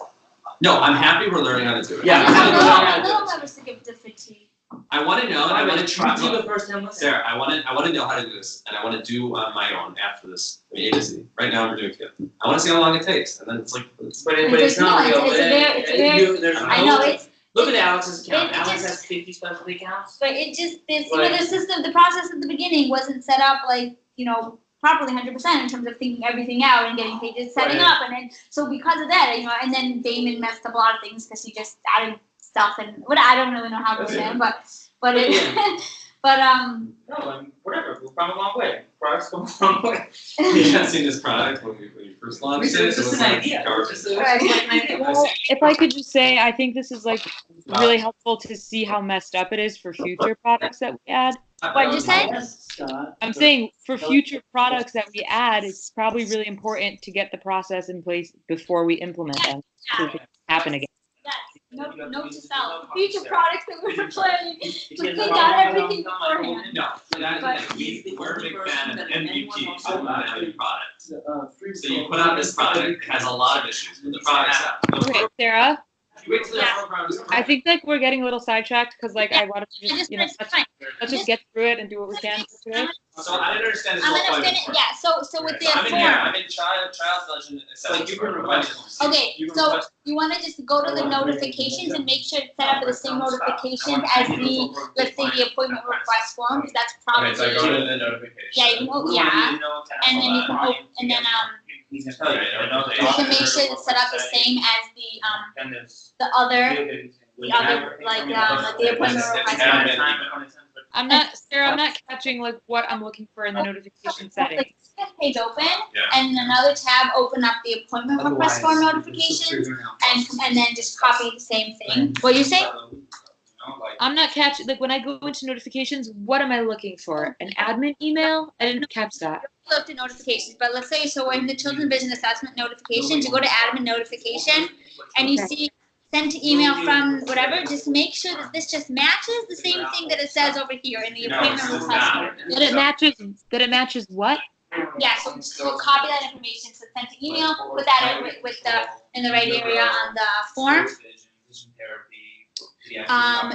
No, I'm happy we're learning how to do it. Yeah. I'm a little nervous to give it to Fatih. I want to know, and I want to try. Do the first time with Sarah, I want to know how to do this, and I want to do on my own after this. I mean, A to Z. Right now, we're doing it. I want to see how long it takes, and then it's like. But it's not real. I know it's. Look at Alex's account. It Alex just- has 50 specialty accounts. But it just, this, Like- the system, the process at the beginning wasn't set up like, properly 100% in terms of thinking everything out and getting pages setting Right. up. And then, so because of that, and then Damon messed up a lot of things because he just added stuff and I don't really know how to say it, but it, but, No, and whatever. We've come a long way. Products come a long way. You haven't seen this product when you first launched it. It's just was an like idea. garbage. It's just an idea. Well, if I could just say, I think this is like really helpful to see how messed up it is for future products that we add. What'd you say? Scott. I'm saying for future products that we add, it's probably really important to get the process in place before we implement them, so it doesn't happen again. note to self, future products that we're planning, to think out everything beforehand. No, But- we're a big fan of MVP, so we want every product. Free So you put out this product, it has a lot of issues, but the product's out. Okay, Sarah, You wait till the Yeah. program is. I think like we're getting a little sidetracked because like I wanted to I just, just, let's just get through it and do what we can today. So I didn't understand this I'm whole gonna point finish, before. yeah, so with the I'm in here, form. I'm in child version. Like you can request. Okay, You can so request- you wanna just go to the notifications and make sure it's set up with the same notifications as the, let's say the appointment request form, because that's probably. Okay, so I go to the notification. Yeah, you can, yeah, and then you can open, and then, He's gonna tell you, I know that. you can make sure it's set up the same as And there's. the other, like the appointment request form. I'm not, Sarah, I'm not catching like what I'm looking for in the notification setting. Like, this page open, Yeah. and another tab, open up the appointment request form notifications, and then just copy the same thing. What you say? I'm not catching, like when I go into notifications, what am I looking for? An admin email? I didn't catch that. Look to notifications, but let's say, so in the children's vision assessment notifications, you go to admin notification, and you see send to email from whatever, just make sure that this just matches the same thing that it says over here in the appointment request form. That it matches what? Yeah, so copy that information, so send to email, put that with the, in the right area on the form.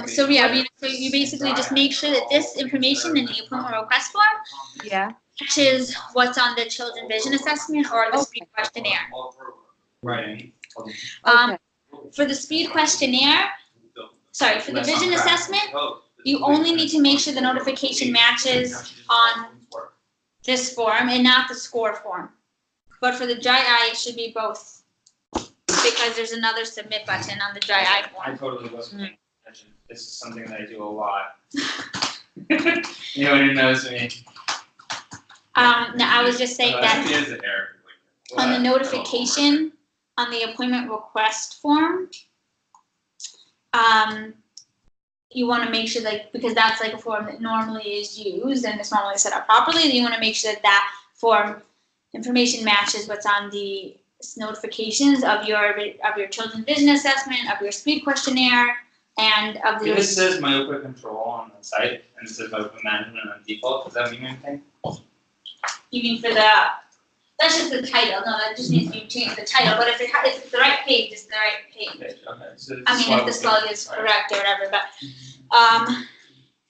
So yeah, so you basically just make sure that this information in the appointment request form Yeah. matches what's on the children vision assessment or the speed questionnaire. Right. Um, for the speed questionnaire, sorry, for the vision assessment, you only need to make sure the notification matches on this form and not the score form. But for the dry eye, it should be both, because there's another submit button on the dry eye I form. totally wasn't paying attention. This is something that I do a lot. Nobody knows me. Now I was just saying that He has an error. on the notification, on the appointment request form, you want to make sure that, because that's like a form that normally is used and it's normally set up properly, you want to make sure that that form information matches what's on the notifications of your children's vision assessment, of your speed questionnaire, and of the. This says myopia control on the site, and it says myopia management on default. Does that mean anything? You mean for the, that's just the title, no, that just needs to be changed, the title, but if it's the right page, it's the right page. Okay. So it's I mean, if the slug is correct or whatever, but,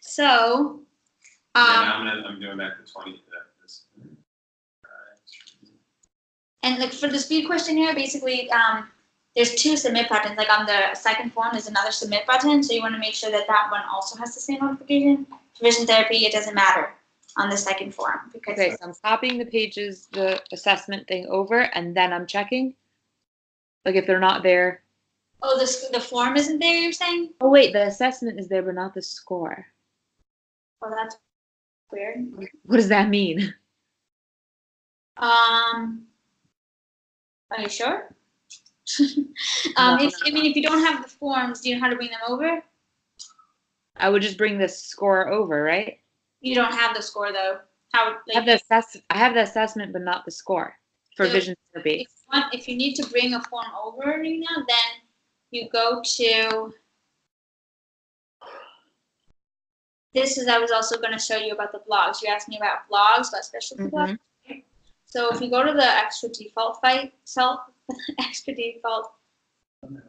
so, I'm doing back to 20. and like for the speed questionnaire, basically, there's two submit buttons, like on the second form, there's another submit button, so you wanna make sure that that one also has the same notification. For vision therapy, it doesn't matter on the second form, because. Okay, so I'm copying the pages, the assessment thing over, and then I'm checking. Like if they're not there. Oh, the form isn't there, you're saying? Oh wait, the assessment is there, but not the score. Oh, that's weird. What does that mean? Are you sure? If you don't have the forms, do you know how to bring them over? I would just bring the score over, right? You don't have the score though. How, I like, have the assessment, but not the score for So, vision therapy. if you need to bring a form over, Rena, then you go to. This is, I was also going to show you about the blogs. You asked me about blogs, about specialty blogs. So if you go to the extra default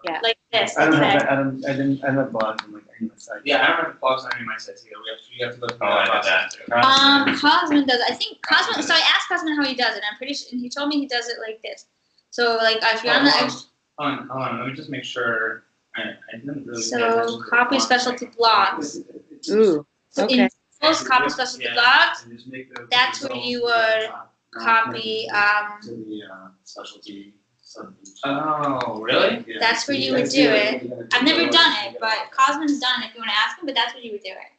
Yeah. like this. I don't like have, that. I don't have blogs on like any of the sites. Yeah, I don't have blogs on any of my sites either. You have to go through Oh, I that did process. that. Cosmin does. I think Cosmin. So I asked Cosmin how he does it. I'm pretty sure, and he told me he does it like this. So like if you're on the Hold on, let me just make sure. I didn't really. pay so attention to the copy blog specialty thing. blogs. Ooh. So Okay. in those copy specialty Yeah. blogs, And just make those that's where you would copy. To the specialty subpage. Oh, really? Yeah. That's where you would do it. I've never done it, but Cosmin's done it. If you want to ask him, but that's where you would do it.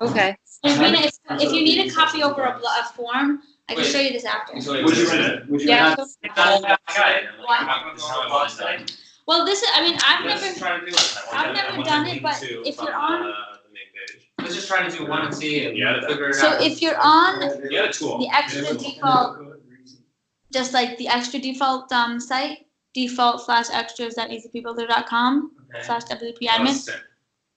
Okay. Sabrina, if you need a copy over a form, I can Wait. show you this after. So wait, Would you wait, rather, would you Yeah. rather? I got it. What? I'm not gonna go on the blog site. Well, this is. I mean, I've Let's never. just try to do it. I've never done it, but if you're on. The main page. Let's just try to do one and see and Yeah. figure it So out. if you're on You got a tool. the extra default, just like the extra default site, default/extras.easypeopledo.com Okay. /WP admin.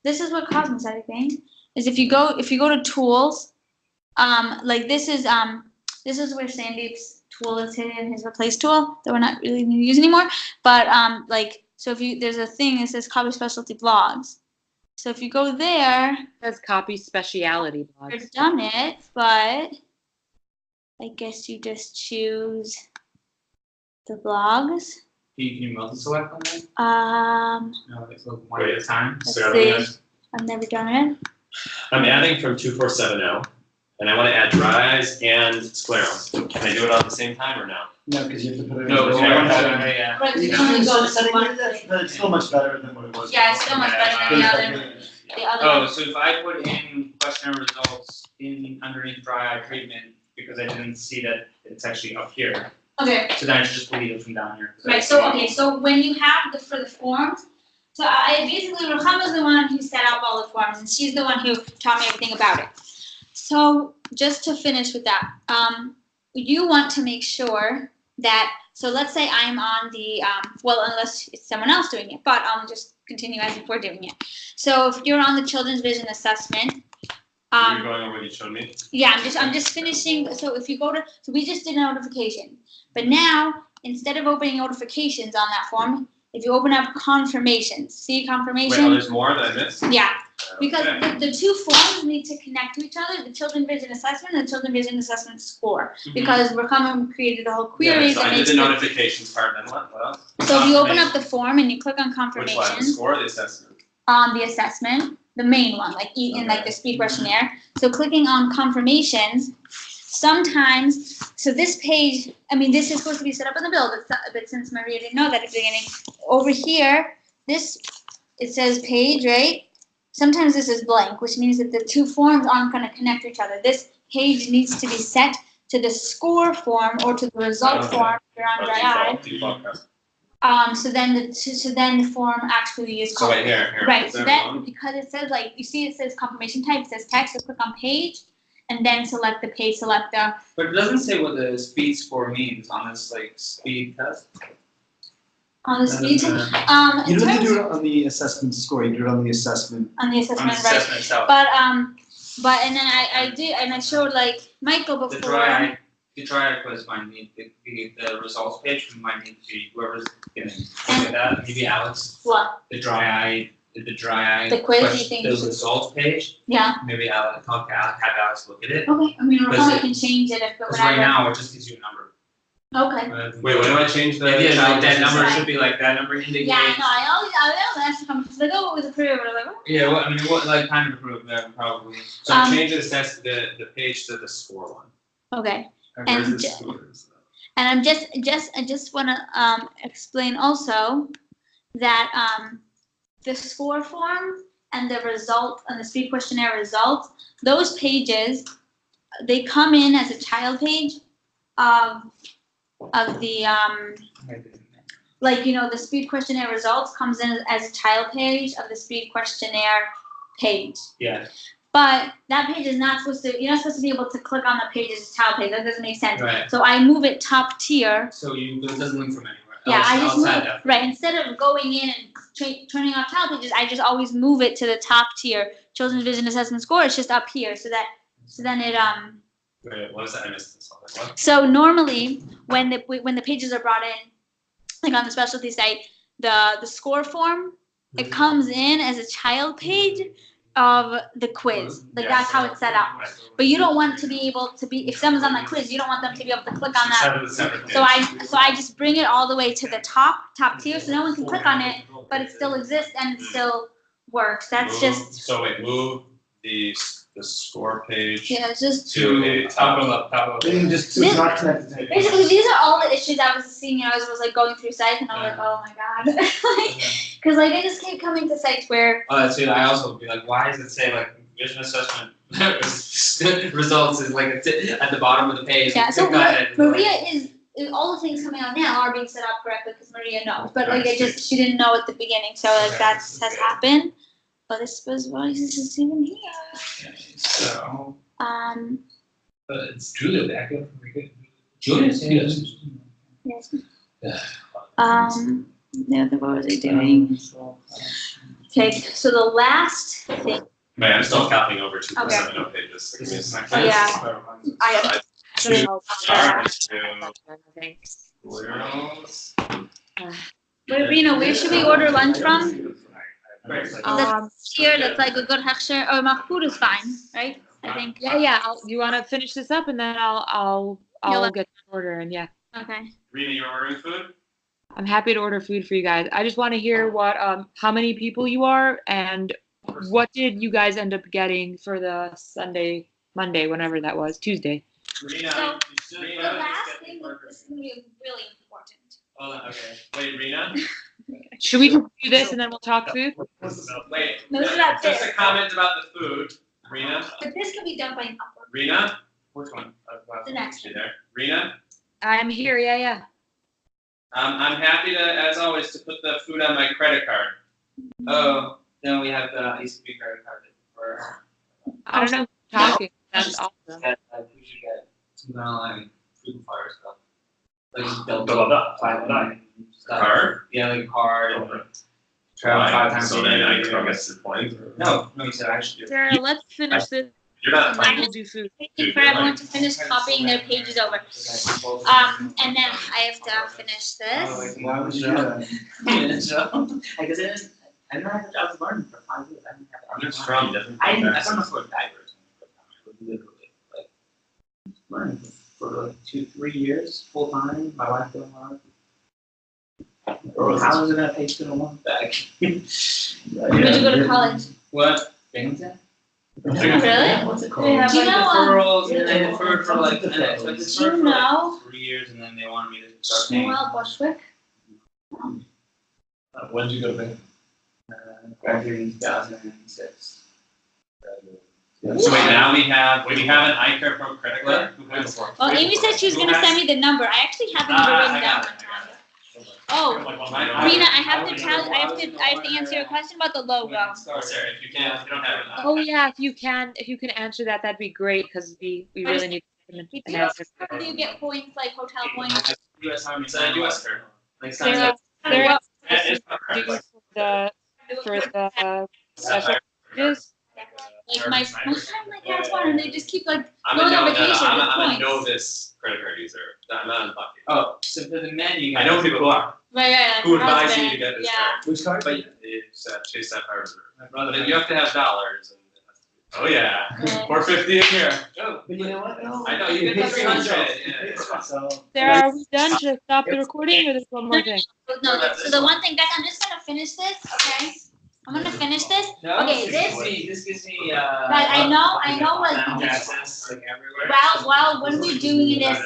This is what Cosmin said, I think, is if you go to tools, like this is where Sandeep's tool is hidden, his replace tool that we're not really going to use anymore. But like, so if you, there's a thing that says copy specialty blogs. So if you go there, It says copy speciality blogs. I've done it, but I guess you just choose the blogs. Can you multi-select on that? No, it's like one at a time. Let's So see. I'm I've never done it. adding from 2470, and I want to add dry eyes and sclerosis. Can I do it all at the same time or no? No, because you have to put it in. No, the because row. everyone has it, yeah. Right, 'cause you You can only can go set to it one like that, place. but it's still much better than what it was. Yeah, it's so much better than the other. The other Oh, one. so if I put in questionnaire results in underneath dry eye treatment, because I didn't see that it's actually up here, Okay. so then I should just delete it from down here. Right. So so when you have for the forms, so I basically Ruchama's the one who set up all the forms, and she's the one who taught me everything about it. So just to finish with that, you want to make sure that. So let's say I'm on the well, unless it's someone else doing it, but I'll just continue as if we're doing it. So if you're on the Children's Vision Assessment. You're going over what you showed me? Yeah, I'm just finishing. So if you go to, so we just did notification, but now instead of opening notifications on that form, if you open up confirmations, see Wait, oh, confirmation? there's more that I missed? Yeah, because Okay. the two forms need to connect to each other, the Children's Vision Assessment and the Children's Vision Assessment score, Mhm. because Ruchama created a whole query Yeah, so that I did makes the it. notifications part, then what else? So if you open up the form and you click on Which one, the confirmations, score or the assessment? on the assessment, the main one, like in like the speed questionnaire. So clicking on confirmations, sometimes, so this page, I mean, this is supposed to be set up in the build, but since Maria didn't know that at the beginning, over here, this, it says page, right? Sometimes this is blank, which means that the two forms aren't gonna connect to each other. This page needs to be set to the score form or to the result Okay. form if you're on Or dry eye. default. So then the form actually is So called. right here. Right, is so that that, wrong? because it says like, you see it says confirmation type, it says text, so click on page, and then select the page, select the, But it doesn't say what the speed score means on this like speed test. on the speed. You In don't have to terms, do it on the assessment score, you do it on the assessment. on the On the assessment, right, assessment itself. but, and then I did, and I showed like Michael The before. dry eye quiz might need, the results page might need to be whoever's gonna look at that, maybe Alex, What, the dry eye. The quiz, you think The you should- results page, yeah, maybe Alex, have Alex look at it, okay, I mean, Because Ruchama it- can change it if, but because right whatever, now it just gives you a number. okay. Wait, when do I change the? Yeah, child that number Right. should be like, that number indicates. Yeah, I know, I always ask to come, because like, oh, it was approved, and I'm like, oh. Yeah, well, I mean, what, like, kind of approved that probably. So Um, change the page to the score one. Okay. Where's And the ju- scores? And I just want to explain also that the score form and the result and the speed questionnaire results, those pages, they come in as a child page of the like, you know, the speed questionnaire results comes in as a child page of the speed questionnaire page. Yeah, But that page is not supposed to, you're not supposed to be able to click on the page as a child page. That doesn't make sense. right, So I move it top tier. so it doesn't link from anywhere. Yeah, I just outside move, that. right, instead of going in and turning off child pages, I just always move it to the top tier. Children's Vision Assessment Score, it's just up here, so then it, Wait, what was that? I missed this one. Like, what? so normally, when the pages are brought in, like on the specialty site, the score form, it comes in as a child page of the quiz. Like that's how it's set up. But you don't want to be able to be, if someone's on the quiz, you don't want them to be able to click on that. So I just bring it all the way to the top tier, so no one can click on it, but it still exists and it still works. That's just. So wait, move the score page Yeah, it's just. to a top. Just so it's not connected to. Basically, these are all the issues I was seeing. I was like going through sites, and I was like, oh my god, because like I just keep coming to sites where. Oh, that's it. I also would be like, why does it say like vision assessment results is like at the bottom of the page? Yeah, so Maria Maria is all the things coming out now are being set up correctly because Maria knows, but like she didn't know at the beginning, so like that has happened. But this was why this is even here. So. It's Julia back up. Julia's yes. Yes. What was I doing? Okay, so the last thing. Man, I'm still counting over 2.7 Okay. pages. So give me a Oh second. yeah, I have. Wait, Rena, where should we order lunch from? That's here. That's like a good hechsher. Oh, Mahfoud is fine, right? I think. Yeah. You want to finish this up, and then I'll get the order. And yeah. Okay. Rena, you're ordering food? I'm happy to order food for you guys. I just want to hear how many people you are, and what did you guys end up getting for the Monday, whenever that was, Tuesday. Rena, So the last thing is going to be really important. Hold on, okay. Wait, Rena? Should we just do this and then we'll talk food? Wait, No, this is not just this. a comment about the food. Rena? But this can be done by an upward. Rena? Which one? The next You one. there? Rena? I'm here. Yeah. I'm happy to, as always, to put the food on my credit card. Oh, then we have the ECB credit card for. I don't know. Talking. That's awesome. We should get some kind of like food fire stuff. Like stuff. Card? Yeah, like card and Okay. travel Why? 5 times So a then I year. guess the point? Or? No, you said I should do it. Sarah, let's finish this You're not and then we'll do food. Waiting for everyone to finish copying their pages over. And then I have to finish this. Why would you do that? So, I guess I didn't have a job to learn for 5 years. I didn't have. I'm just from different. I don't know for diapers. Literally, like learning for like 2-3 years full time. My wife doing hard. Or how is it gonna pay student loans back? Where'd you go to college? What? Binghamton? Really? What's it Do called? you know, deferrals, and they deferred for like, Do you know 3 years, and then they wanted me to start paying. Shmuel Bushwick? When did you go to bed? Graduated in 2006. So wait, now we have an iCare Pro credit card? Well, Amy said she was gonna send me the number. I actually have the number written down. Oh, Rena, I have to answer your question about the logo. Oh, Sarah, if you don't have it. Oh yeah, if you can answer that, that'd be great because we really need an answer. Do you get points like hotel points? US Army. It's a US card. Like Sarah, Sarah, Sarah, for the special packages. Like my friend like has one, and they just keep like I'm going on a vacation with I'm a points. novice credit card user. I'm not unlucky. Oh, so for the men, you I know people who are. Right. Who my advise you husband, to get this yeah. card? Which card? But it's Chase Sapphire Reserve. My brother. You have to have dollars. And it has to be, oh yeah, Right. 450 in here. Oh, But you know what? No. I know, you get 300. Yeah. So. Sarah, are we done? Should I stop the recording or there's one more thing? No, so the one thing, guys, I'm just gonna finish this, okay? I'm gonna finish this. No, Okay, this gives me Guys, I know, like, access like everywhere. Well, when we're doing this,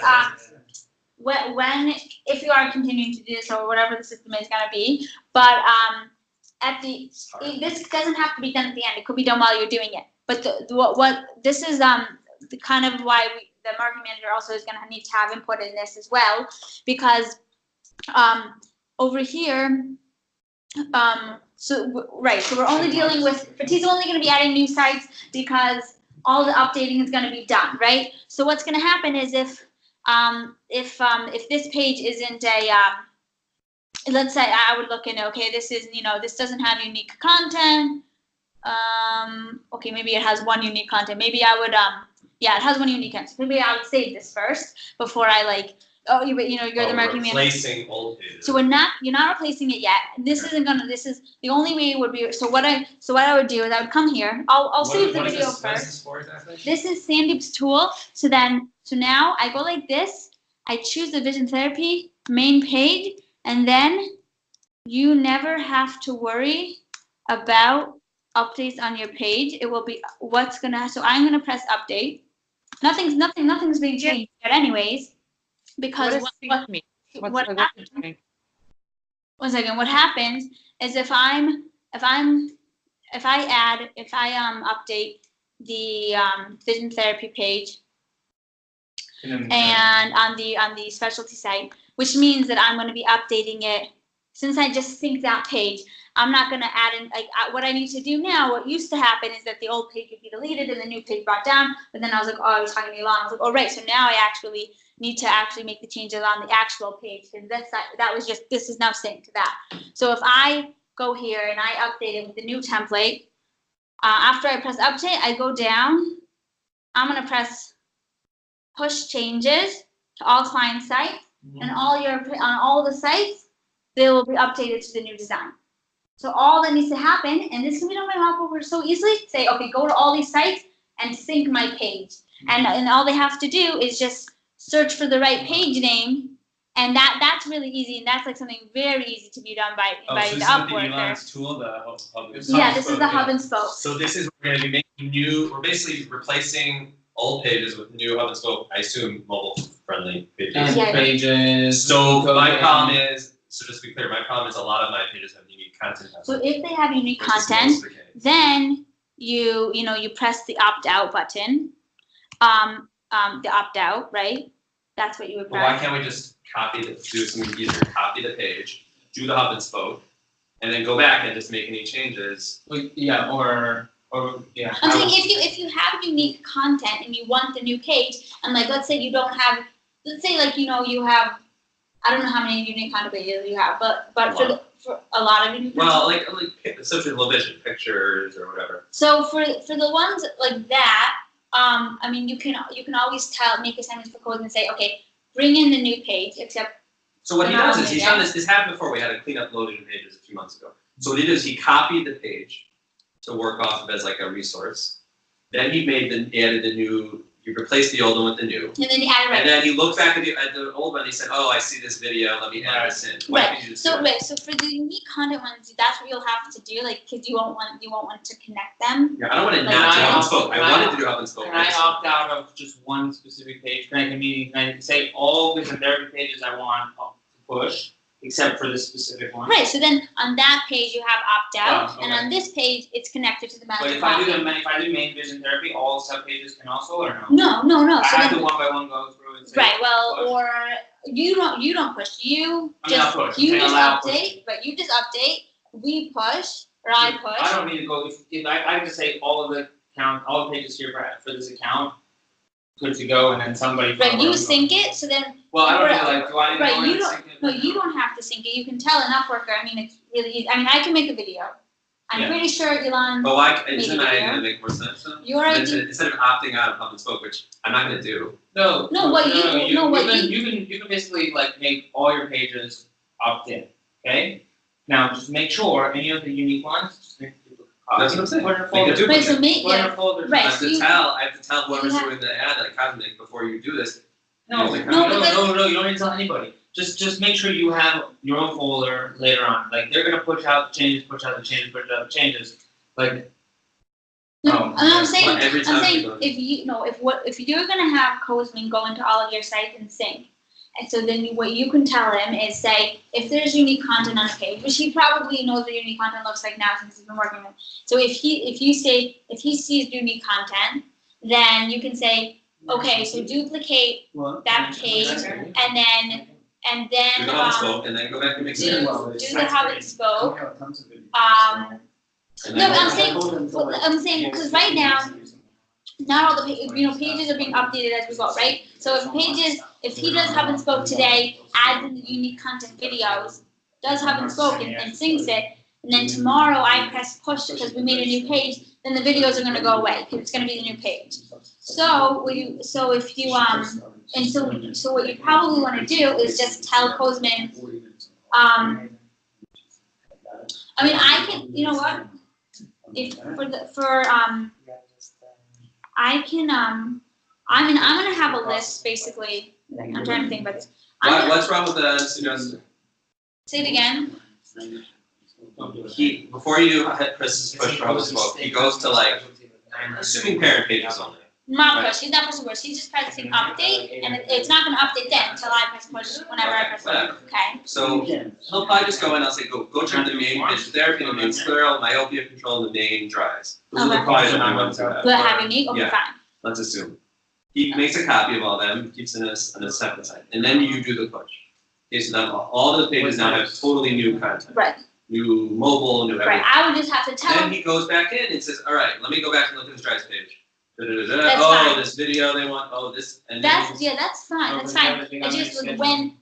when if you are continuing to do this or whatever the system is gonna be, but this doesn't have to be done at the end. It could be done while you're doing it. But what this is the kind of why the marketing manager also is gonna need to have input in this as well, because over here, so we're only dealing with, but he's only gonna be adding new sites because all the updating is gonna be done, right? So what's gonna happen is if this page isn't a, let's say I would look in, okay, this is, this doesn't have unique content. Okay, maybe it has one unique content. Maybe I would, yeah, it has one unique content. Maybe I would save this first before I Oh, you're the marketing manager. Replacing old pages. So you're not replacing it yet. This is the only way it would be, so what I would do is I would come here, I'll save the video first. What is this for exactly? This is Sandeep's tool, so now I go like this, I choose the vision therapy main page, and then you never have to worry about updates on your page. It will be so I'm gonna press update. Nothing's being changed yet anyways, because what happens is if I update the vision therapy page and on the specialty site, which means that I'm going to be updating it. Since I just synced that page, I'm not going to add in, what I need to do now. What used to happen is that the old page would be deleted and the new page brought down, but then I was like, I was talking to Elon, I was like, oh right, so now I actually need to make the changes on the actual page, and this is now synced to that. So if I go here and I update it with the new template, after I press update, I go down, I'm going to press push changes to all client sites, and on all the sites, they will be updated to the new design. So all that needs to happen, and this can be done by Mapper so easily, say, okay, go to all these sites and sync my page. And all they have to do is just search for the right page name, and that's really easy, and that's something very easy to be done by so the Upworker. This is Elon's tool, the hub. Yeah, this is the hub and spoke. So this is, we're going to be making we're basically replacing old pages with new hub and spoke, I assume mobile-friendly pages. Pages. So my problem is, so just to be clear, my problem is a lot of my pages have unique content. So if they have unique content, then you press the opt-out button, the opt-out, right? That's what you would press. Well, why can't we just do something easier, copy the page, do the hub and spoke, and then go back and just make any changes? Yeah, or yeah. I'm saying if you have unique content and you want the new page, and let's say you don't have, you have, I don't know how many unique content pages you have, but for a lot of unique content. Well, like social vision, pictures or whatever. So for the ones like that, I mean, you can always make assignments for codes and say, okay, bring in the new page, except. So what he does is he's done this. This happened before. We had to clean up loading pages a few months ago. So what he did is he copied the page to work off of as a resource. Then he added the new. He replaced the old one with the new. And then he added. And then he looked back at the old one. And he said, "Oh, I see this video. Let me add this in." So for the unique content ones, that's what you'll have to do, because you won't want to connect them. Yeah, I don't want to not do hub and spoke. I wanted to do hub and spoke. Can I opt out of just one specific page? Can I say all vision therapy pages I want to push, except for this specific one? Right. So then on that page you have opt out, and on this page it's connected to the master. But if I do main vision therapy, all sub pages can also, or no? No. I have to one by one go through and say. Right. Well, or you don't push. You just update. But you just update. We push, or I push. I don't need to go. If I just say all of the pages here for this account, good to go, and then somebody. Right. You sync it, so then. Well, I don't know. Do I need to sync it? No, you don't have to sync it. You can tell an Upworker. I mean, it's really easy. I mean, I can make a video. I'm pretty sure Elon. But why isn't that going to make more sense? Instead of opting out of hub and spoke, which I'm not going to do. No. You can basically make all your pages opt in. Okay. Now just make sure any of the unique ones. Just make That's what I'm saying. I have to tell whoever's doing the ad that Cosmic before you do this. No, you don't need to tell anybody. Just make sure you have your own folder later on. They're gonna push out the changes, I'm saying if you're gonna have Cosmin go into all of your sites and sync, and so then what you can tell him is say if there's unique content on a page, which he probably knows what unique content looks like now since he's been working with. So if he sees unique content, then you can say, okay, so duplicate that page and then do the hub and spoke, and then go back and mix it in. Do the hub and spoke. I'm saying because right now, not all the pages are being updated as we go, right? So if he does hub and spoke today, adds in the unique content videos, does hub and spoke and syncs it, and then tomorrow I press push because we made a new page, then the videos are going to go away because it's going to be the new page. So if you And so what you probably want to do is just tell Cozeman, I mean, I can, you know what? If I can, I mean, I'm gonna have a list basically. I'm trying to think about this. What's wrong with the suggestion? Say it again. He, before you hit Chris's push for hubble smoke, he goes to like, I'm assuming parent pages only. Not push. He's not pressing push. He's just pressing update, and it's not gonna update then until I press push. Whenever I press push. Whatever. Okay. So he'll probably just go in. I'll say, go check the main vision therapy, the main scleral, myopia control, and the main dries. Those are the Okay. probably the only ones you have. But having me, okay, Yeah. fine. Let's assume. He makes a copy of all them, keeps in a separate site, and then you do the push. Okay, so now all the pages now have totally new content, Right. new mobile, new everything. Right. I would just have to tell Then him. he goes back in and says, all right, let me go back and look at this drives page. Da-da-da-da. That's Oh, fine. this video they want, oh, this, and then. That's yeah. That's fine. That's fine. It's just when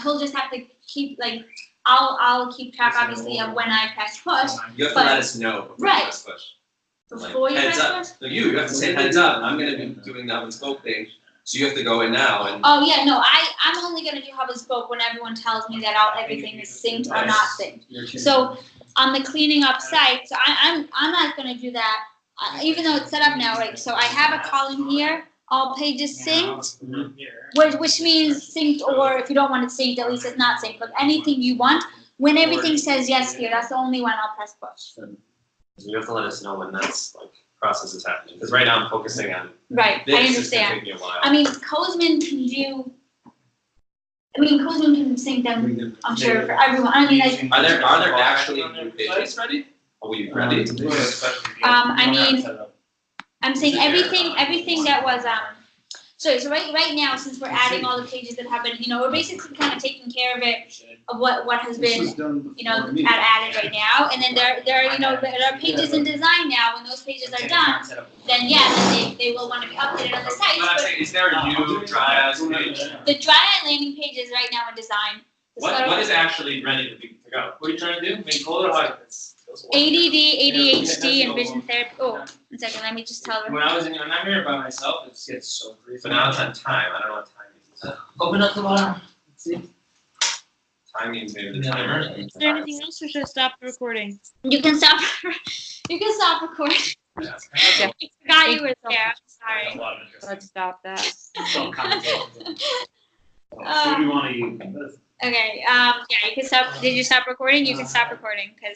he'll just have to keep like I'll keep track obviously of when I press push You have to but- let us know before Right. you press push. before you Heads press up. push. So you have to say heads up, I'm gonna be doing the hub and spoke thing, so you have to go in now and. Oh yeah, no, I'm only gonna do hub and spoke when everyone tells me that everything is synced or not synced. So on the cleaning up site, so I'm not gonna do that, even though it's set up now, right? So I have a column here, all pages synced, which means synced, or if you don't want it synced, at least it's not synced. But anything you want, when everything says yes here, that's the only one I'll press push. You have to let us know when that's like process is happening, because right now I'm focusing on Right, this. I It's gonna understand. take me a while. I mean, Cozeman can do. Cozeman can sync them. I'm sure for everyone. I mean, like, Are there actually new pages ready? Are we ready? I mean, I'm saying everything that was so right now, since we're adding all the pages that have been, we're basically kind of taking care of it, of what has been, added right now, and then there are pages in design now. When those pages are done, then they will want to be updated on the site. But I'm saying, is there a new dry eyes page? The dry eye landing page is right now in design. The What is actually ready to go? What are you trying to do? Make call it a hike. ADD, ADHD, and vision therapy. Oh, 1 second, let me just tell them. When I'm here by myself, it just gets so crazy. So now it's on time, I don't know what time means. Open up the bottom. See? Time means maybe the timer. Is there anything else, or should I stop the recording? You can stop. You can stop recording. Yeah. I forgot you were there. Sorry. Let's stop that. What do you want to use? Okay. Yeah. You can stop. Did you stop recording? You can stop recording because